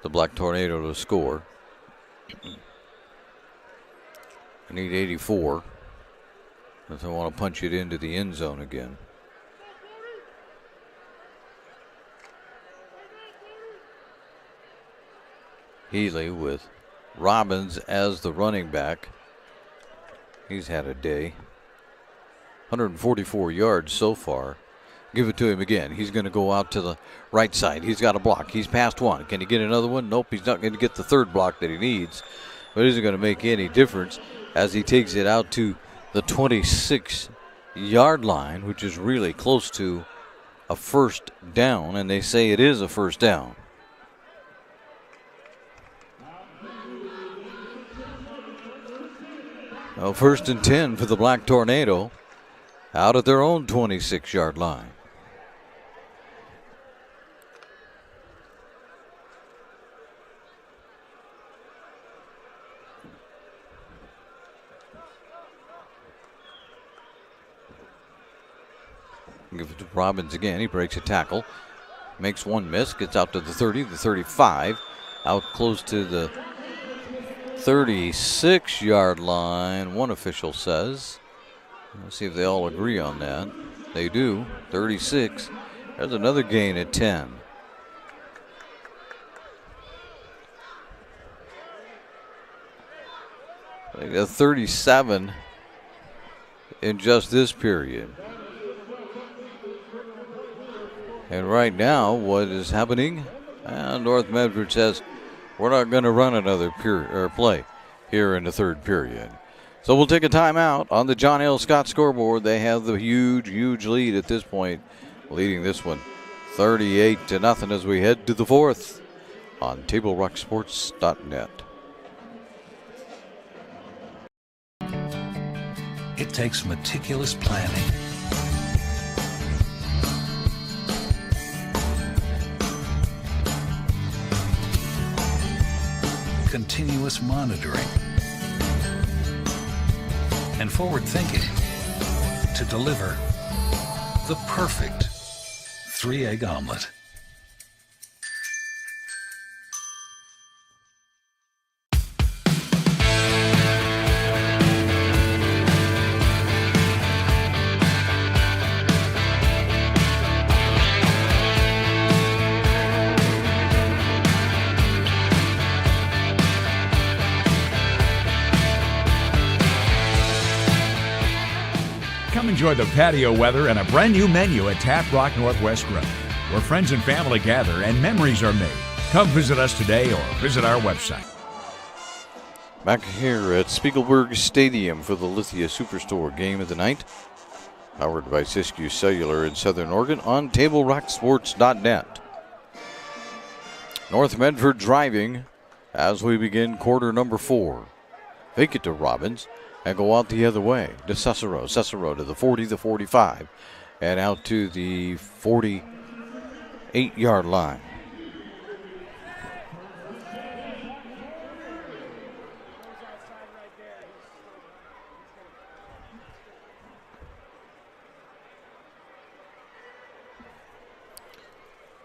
the Black Tornado to score. I need 84 if I want to punch it into the end zone again. Healy with Robbins as the running back. He's had a day. 144 yards so far. Give it to him again. He's going to go out to the right side. He's got a block. He's past one. Can he get another one? Nope, he's not going to get the third block that he needs. But it isn't going to make any difference as he takes it out to the 26-yard line, which is really close to a first down, and they say it is a first down. Well, 1st and 10 for the Black Tornado out at their own 26-yard line. Give it to Robbins again. He breaks a tackle, makes one miss, gets out to the 30, the 35, out close to the 36-yard line, one official says. Let's see if they all agree on that. They do. 36. There's another gain at 10. They got 37 in just this period. And right now, what is happening? North Medford says, we're not going to run another play here in the third period. So we'll take a timeout on the John L. Scott scoreboard. They have the huge lead at this point, leading this one 38-0 as we head to the fourth on TableRockSports.net. It takes meticulous planning, continuous monitoring, and forward thinking to deliver the perfect 3-egg omelet. Enjoy the patio weather and a brand new menu at Tap Rock Northwest Grill, where friends and family gather and memories are made. Come visit us today or visit our website. Back here at Spiegelberg Stadium for the Lithia Superstore game of the night, powered by Siskiyou Cellular in Southern Oregon on TableRockSports.net. North Medford driving as we begin quarter number 4. Fake it to Robbins. and go out the other way to Cicero. Cicero to the 40, the 45, and out to the 48-yard line.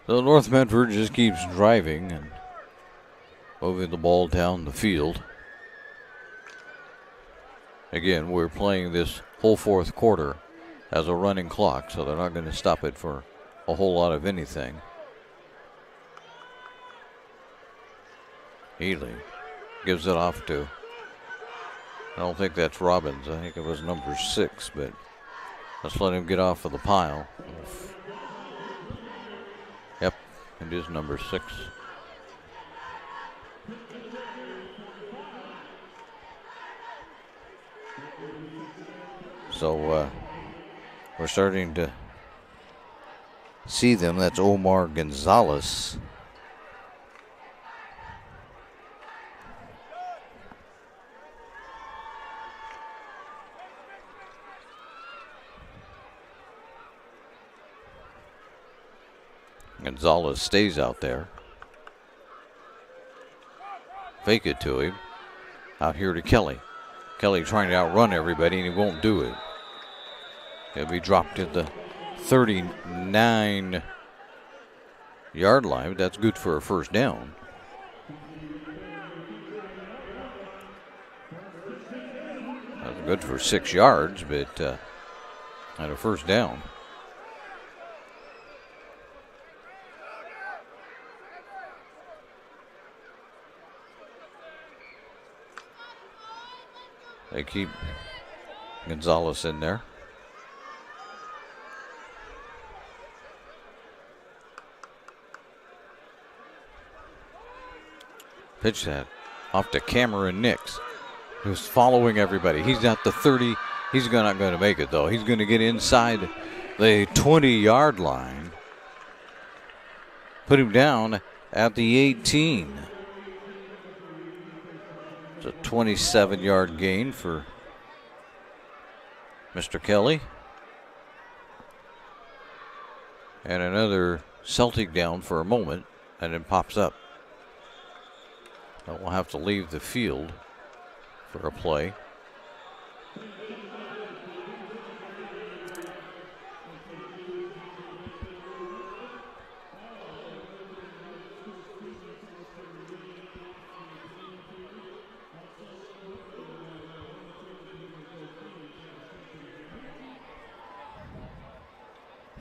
So North Medford just keeps driving and moving the ball down the field. Again, we're playing this whole fourth quarter as a running clock, so they're not going to stop it for a whole lot of anything. Healy gives it off to, I don't think that's Robbins. I think it was number 6, but let's let him get off of the pile. Yep, it is number 6. So we're starting to see them. That's Omar Gonzalez. Gonzalez stays out there. Fake it to him. Out here to Kelly. Kelly trying to outrun everybody, and he won't do it. He'll be dropped at the 39-yard line. That's good for a first down. That's good for 6 yards, but at a first down. They keep Gonzalez in there. Pitch that off to Cameron Nix, who's following everybody. He's at the 30. He's not going to make it, though. He's going to get inside the 20-yard line. Put him down at the 18. It's a 27-yard gain for Mr. Kelly. And another Celtic down for a moment, and then pops up. We'll have to leave the field for a play.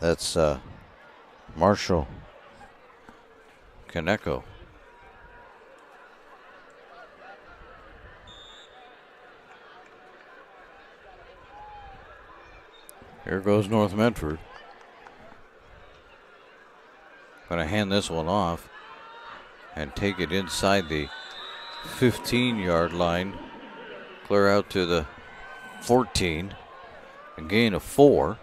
That's Marshall Kaneko. Here goes North Medford. Going to hand this one off and take it inside the 15-yard line. Clear out to the 14. A gain of 4.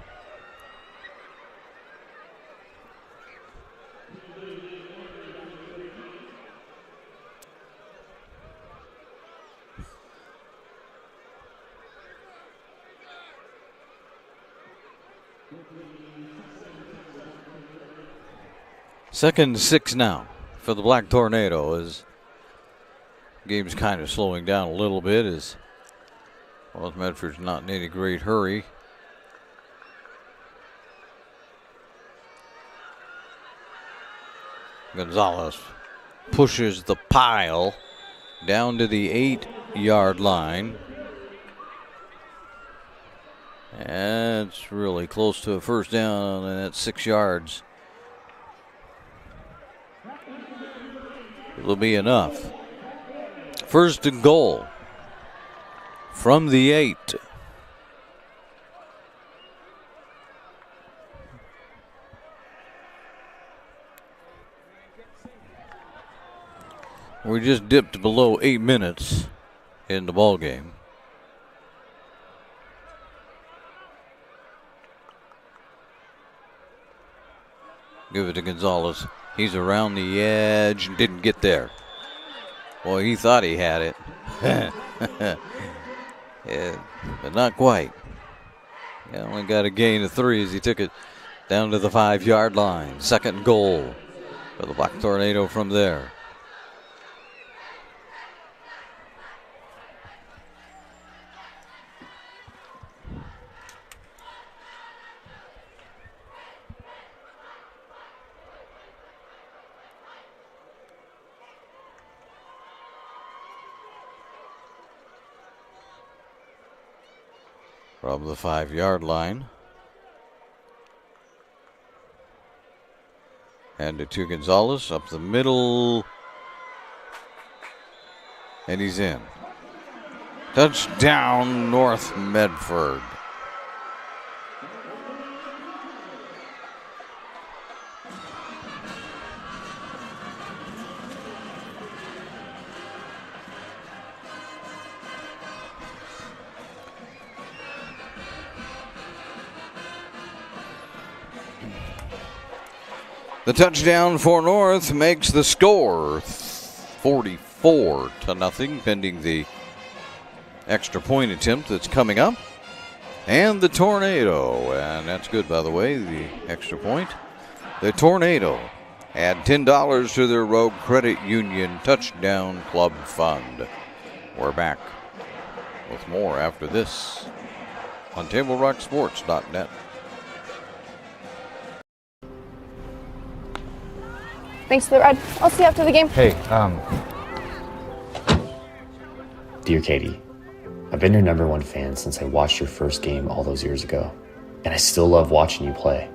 Second and 6 now for the Black Tornado as game's kind of slowing down a little bit as North Medford's not in any great hurry. Gonzalez pushes the pile down to the 8-yard line. And it's really close to a first down, and that's 6 yards. It'll be enough. First and goal from the 8. We just dipped below 8 minutes in the ball game. Give it to Gonzalez. He's around the edge and didn't get there. Boy, he thought he had it. Yeah, but not quite. He only got a gain of 3 as he took it down to the 5-yard line. Second goal for the Black Tornado from there. From the 5-yard line. And to Gonzalez up the middle. And he's in. Touchdown, North Medford. The touchdown for North makes the score 44-0, pending the extra point attempt that's coming up. And the Tornado, and that's good, by the way, the extra point. The Tornado add $10 to their Rogue Credit Union Touchdown Club Fund. We're back with more after this on TableRockSports.net. Thanks for the ride. I'll see you after the game. Hey, Dear Katie, I've been your #1 fan since I watched your first game all those years ago, and I still love watching you play.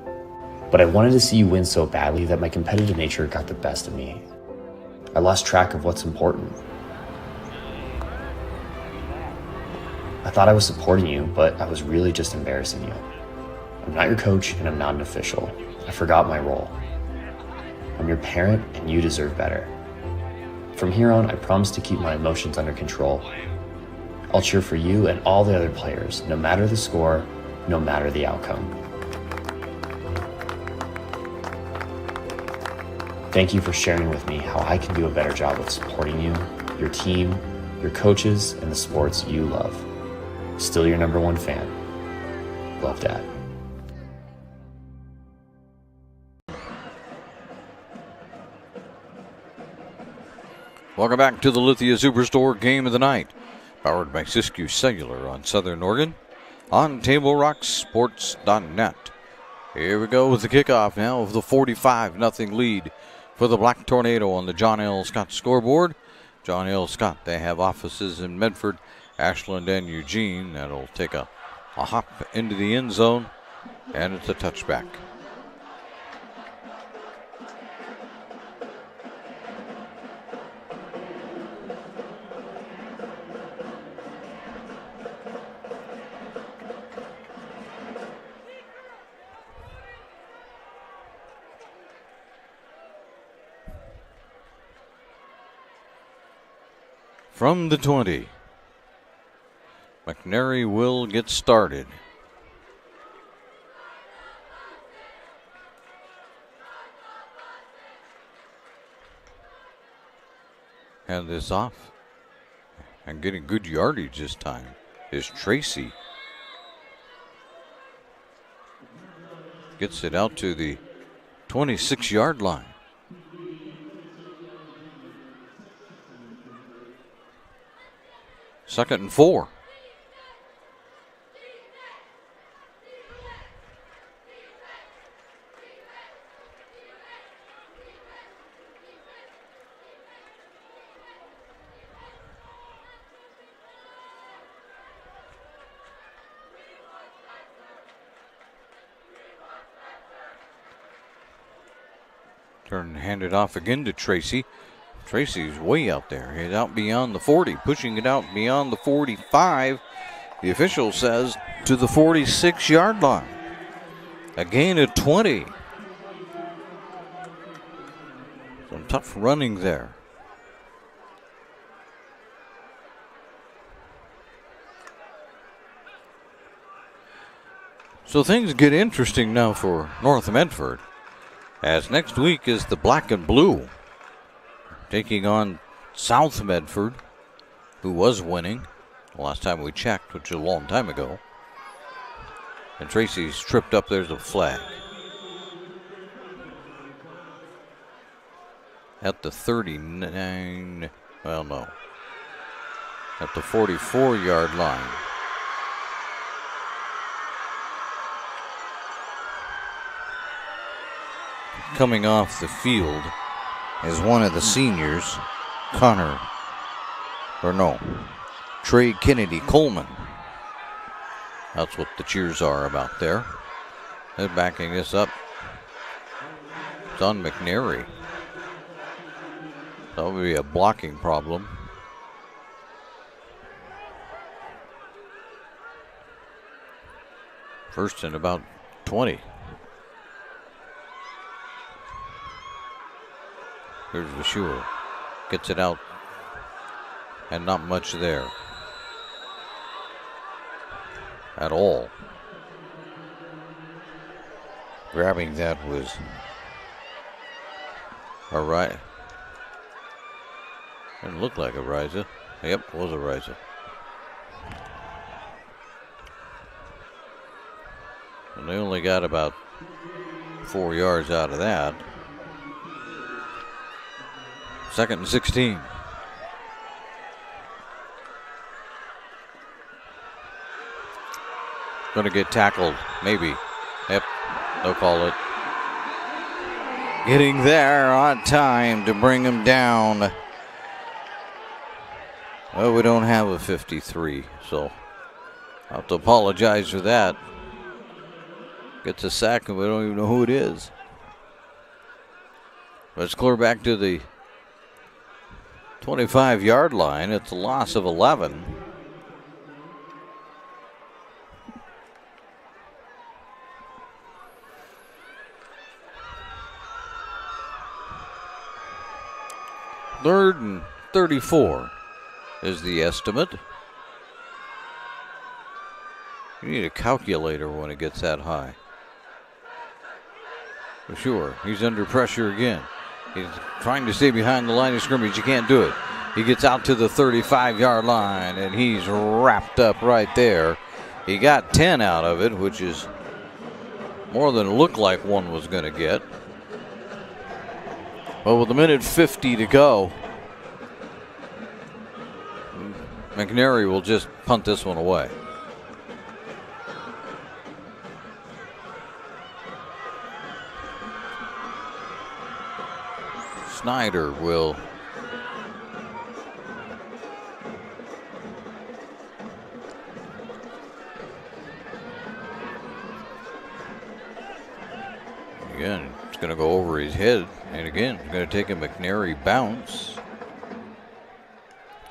But I wanted to see you win so badly that my competitive nature got the best of me. I lost track of what's important. I thought I was supporting you, but I was really just embarrassing you. I'm not your coach, and I'm not an official. I forgot my role. I'm your parent, and you deserve better. From here on, I promise to keep my emotions under control. I'll cheer for you and all the other players, no matter the score, no matter the outcome. Thank you for sharing with me how I can do a better job of supporting you, your team, your coaches, and the sports you love. Still your #1 fan. Love, Dad. Welcome back to the Lithia Superstore Game of the Night, powered by Siskiyou Cellular on Southern Oregon, on TableRockSports.net. Here we go with the kickoff now of the 45-0 lead for the Black Tornado on the John L. Scott scoreboard. John L. Scott, they have offices in Medford, Ashland, and Eugene. That'll take a hop into the end zone, and it's a touchback. From the 20, McNary will get started. Hand this off. And getting good yardage this time is Tracy. Gets it out to the 26-yard line. Second and 4. Turn and hand it off again to Tracy. Tracy's way out there. He's out beyond the 40, pushing it out beyond the 45. The official says to the 46-yard line. A gain of 20. Some tough running there. So things get interesting now for North Medford, as next week is the Black and Blue taking on South Medford, who was winning. Last time we checked, which is a long time ago. And Tracy's tripped up. There's a flag. At the 39, well, no. At the 44-yard line. Coming off the field is one of the seniors, Trey Kennedy Coleman. That's what the cheers are about there. They're backing this up. It's on McNary. That would be a blocking problem. First and about 20. Here's Vashur. Gets it out. And not much there. At all. Grabbing that was all right. Didn't look like a riser. Yep, was a riser. And they only got about 4 yards out of that. 2nd and 16. Going to get tackled, maybe. Yep, they'll call it. Getting there on time to bring him down. Well, we don't have a 53, so I'll have to apologize for that. Gets a sack and we don't even know who it is. Let's clear back to the 25-yard line. It's a loss of 11. Third and 34 is the estimate. You need a calculator when it gets that high. For sure. He's under pressure again. He's trying to stay behind the line of scrimmage. He can't do it. He gets out to the 35-yard line, and he's wrapped up right there. He got 10 out of it, which is more than it looked like one was going to get. Well, with a minute 50 to go, McNary will just punt this one away. Snyder will again, it's going to go over his head, and again, it's going to take a McNary bounce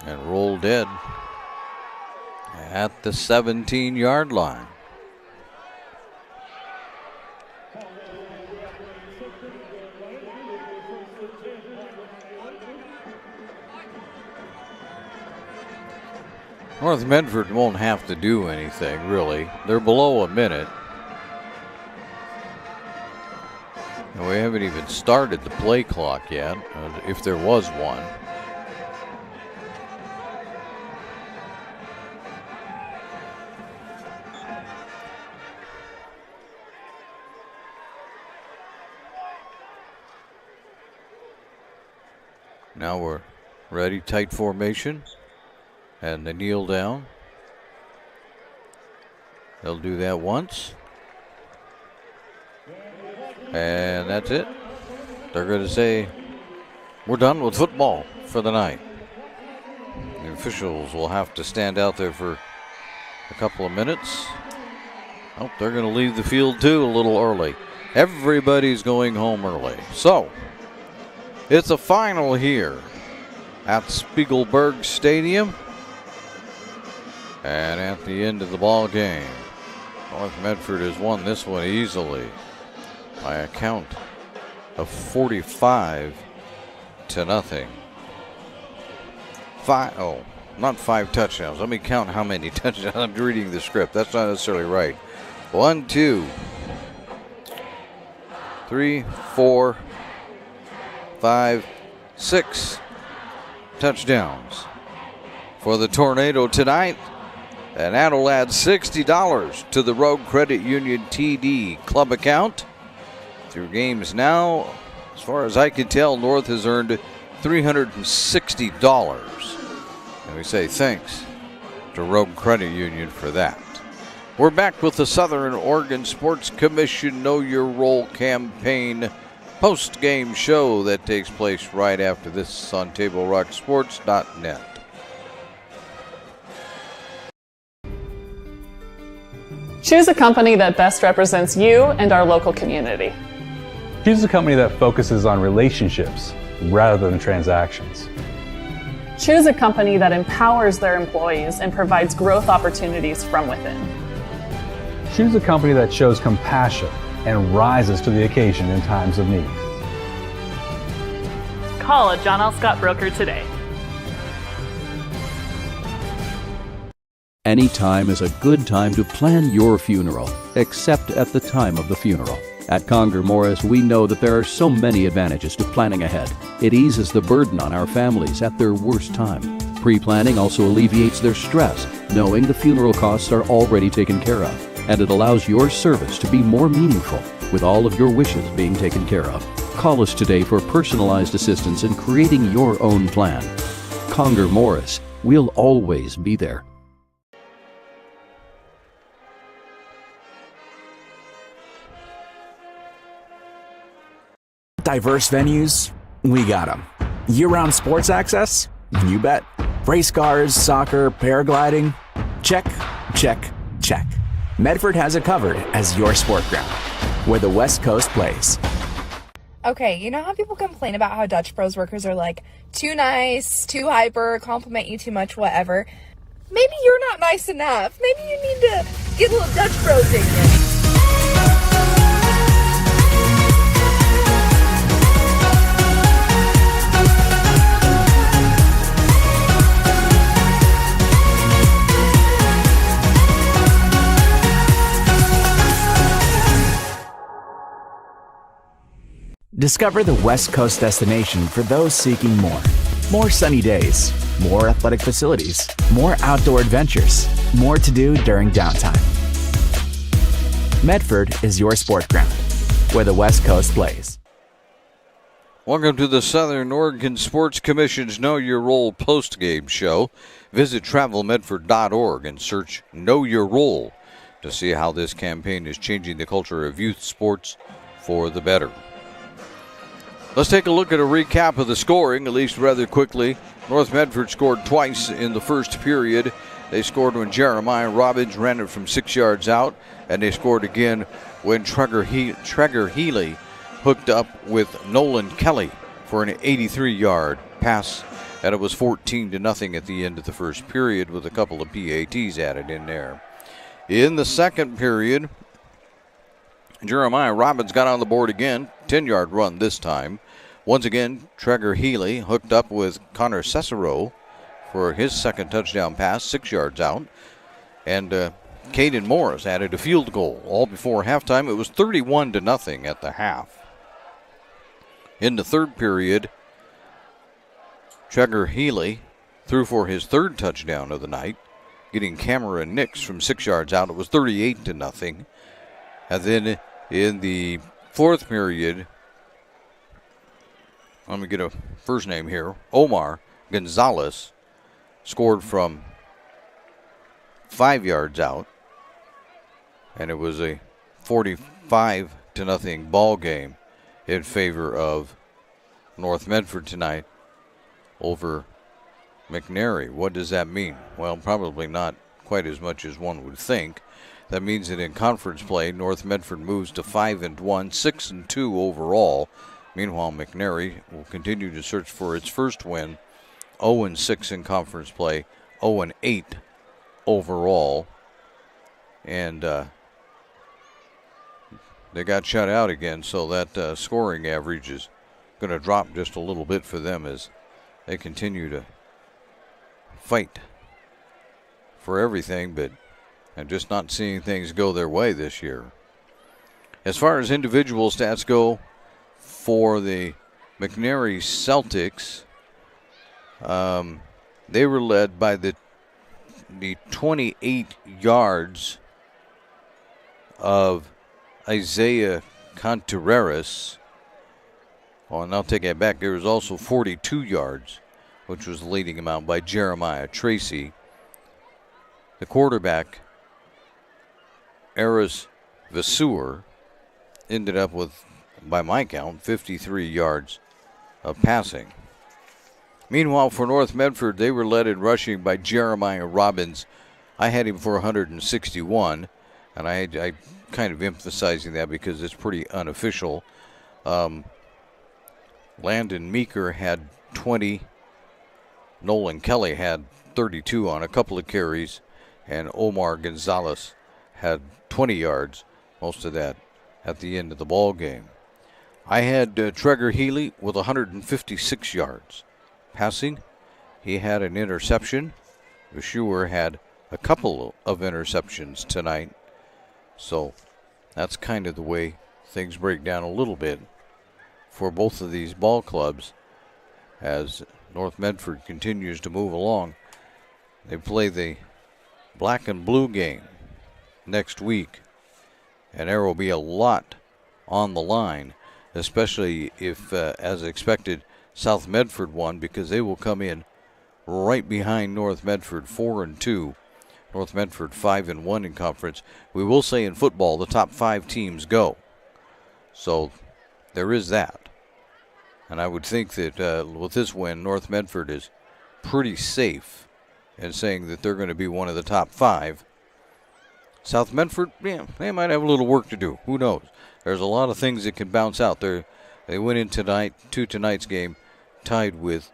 and roll dead at the 17-yard line. North Medford won't have to do anything, really. They're below a minute. And we haven't even started the play clock yet, if there was one. Now we're ready, tight formation. And they kneel down. They'll do that once. And that's it. They're going to say, we're done with football for the night. The officials will have to stand out there for a couple of minutes. Oh, they're going to leave the field too a little early. Everybody's going home early. So, it's a final here at Spiegelberg Stadium. And at the end of the ball game, North Medford has won this one easily by a count of 45-0. Not 5 touchdowns. Let me count how many touchdowns. I'm reading the script. That's not necessarily right. 1, 2, 3, 4, 5, 6 touchdowns for the Tornado tonight. And that'll add $60 to the Rogue Credit Union TD club account. Through games now, as far as I can tell, North has earned $360. And we say thanks to Rogue Credit Union for that. We're back with the Southern Oregon Sports Commission Know Your Role campaign post-game show that takes place right after this on TableRockSports.net. Choose a company that best represents you and our local community. Choose a company that focuses on relationships rather than transactions. Choose a company that empowers their employees and provides growth opportunities from within. Choose a company that shows compassion and rises to the occasion in times of need. Call a John L. Scott broker today. Any time is a good time to plan your funeral, except at the time of the funeral. At Conger Morris, we know that there are so many advantages to planning ahead. It eases the burden on our families at their worst time. Pre-planning also alleviates their stress, knowing the funeral costs are already taken care of. And it allows your service to be more meaningful, with all of your wishes being taken care of. Call us today for personalized assistance in creating your own plan. Conger Morris, we'll always be there. Diverse venues? We got them. Year-round sports access? You bet. Race cars, soccer, paragliding? Check, check, check. Medford has it covered as your sport ground, where the West Coast plays. Okay, you know how people complain about how Dutch Bros workers are like too nice, too hyper, compliment you too much, whatever? Maybe you're not nice enough. Maybe you need to get a little Dutch Bros in you. Discover the West Coast destination for those seeking more. More sunny days, more athletic facilities, more outdoor adventures, more to do during downtime. Medford is your sport ground, where the West Coast plays. Welcome to the Southern Oregon Sports Commission's Know Your Role post-game show. Visit travelmedford.org and search Know Your Role to see how this campaign is changing the culture of youth sports for the better. Let's take a look at a recap of the scoring, at least rather quickly. North Medford scored twice in the first period. They scored when Jeremiah Robbins ran it from 6 yards out, and they scored again when Traeger Healy hooked up with Nolan Kelly for an 83-yard pass, and it was 14-0 at the end of the first period with a couple of PATs added in there. In the second period, Jeremiah Robbins got on the board again, 10-yard run this time. Once again, Traeger Healy hooked up with Connor Cicero for his second touchdown pass, 6 yards out. And Caden Morris added a field goal. All before halftime, it was 31-0 at the half. In the third period, Traeger Healy threw for his third touchdown of the night, getting Cameron Nix from 6 yards out. It was 38-0. And then in the fourth period, let me get a first name here, Omar Gonzalez scored from 5 yards out, and it was a 45-0 ball game in favor of North Medford tonight over McNary. What does that mean? Well, probably not quite as much as one would think. That means that in conference play, North Medford moves to 5-1, 6-2 overall. Meanwhile, McNary will continue to search for its first win, 0-6 in conference play, 0-8 overall. And they got shut out again, so that scoring average is going to drop just a little bit for them as they continue to fight for everything, but and just not seeing things go their way this year. As far as individual stats go for the McNary Celtics, They were led by the 28 yards of Isaiah Contreras. Oh, and I'll take that back. There was also 42 yards, which was leading him out by Jeremiah Tracy. The quarterback, Aris Vasur, ended up with, by my count, 53 yards of passing. Meanwhile, for North Medford, they were led in rushing by Jeremiah Robbins. I had him for 161, and I kind of emphasizing that because it's pretty unofficial. Landon Meeker had 20. Nolan Kelly had 32 on a couple of carries, and Omar Gonzalez had 20 yards, most of that at the end of the ball game. I had Treger Healy with 156 yards. Passing, he had an interception. Vasur had a couple of interceptions tonight. So that's kind of the way things break down a little bit for both of these ball clubs as North Medford continues to move along. They play the black and blue game next week, and there will be a lot on the line, especially if, as expected, South Medford won, because they will come in right behind North Medford 4-2. North Medford 5-1 in conference. We will say in football the top 5 teams go. So there is that. And I would think that with this win, North Medford is pretty safe in saying that they're going to be one of the top 5. South Medford, yeah, they might have a little work to do. Who knows? There's a lot of things that can bounce out there. They went in tonight's game tied with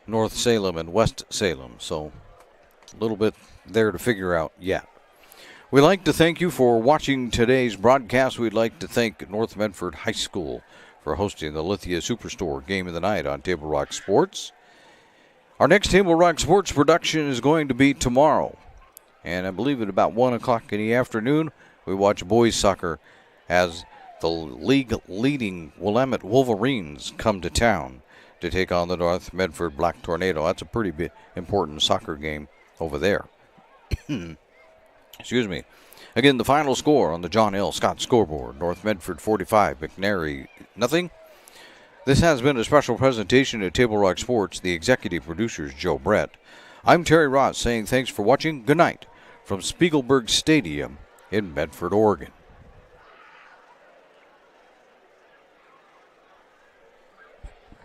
North Salem and West Salem. So a little bit there to figure out yet. We'd like to thank you for watching today's broadcast. We'd like to thank North Medford High School for hosting the Lithia Superstore Game of the Night on Table Rock Sports. Our next Table Rock Sports production is going to be tomorrow. And I believe at about 1 o'clock in the afternoon, we watch boys soccer as the league-leading Willamette Wolverines come to town to take on the North Medford Black Tornado. That's a pretty important soccer game over there. Excuse me. Again, the final score on the John L. Scott scoreboard. North Medford 45, McNary nothing. This has been a special presentation at Table Rock Sports. The executive producer is Joe Brett. I'm Terry Ross saying thanks for watching. Good night from Spiegelberg Stadium in Medford, Oregon.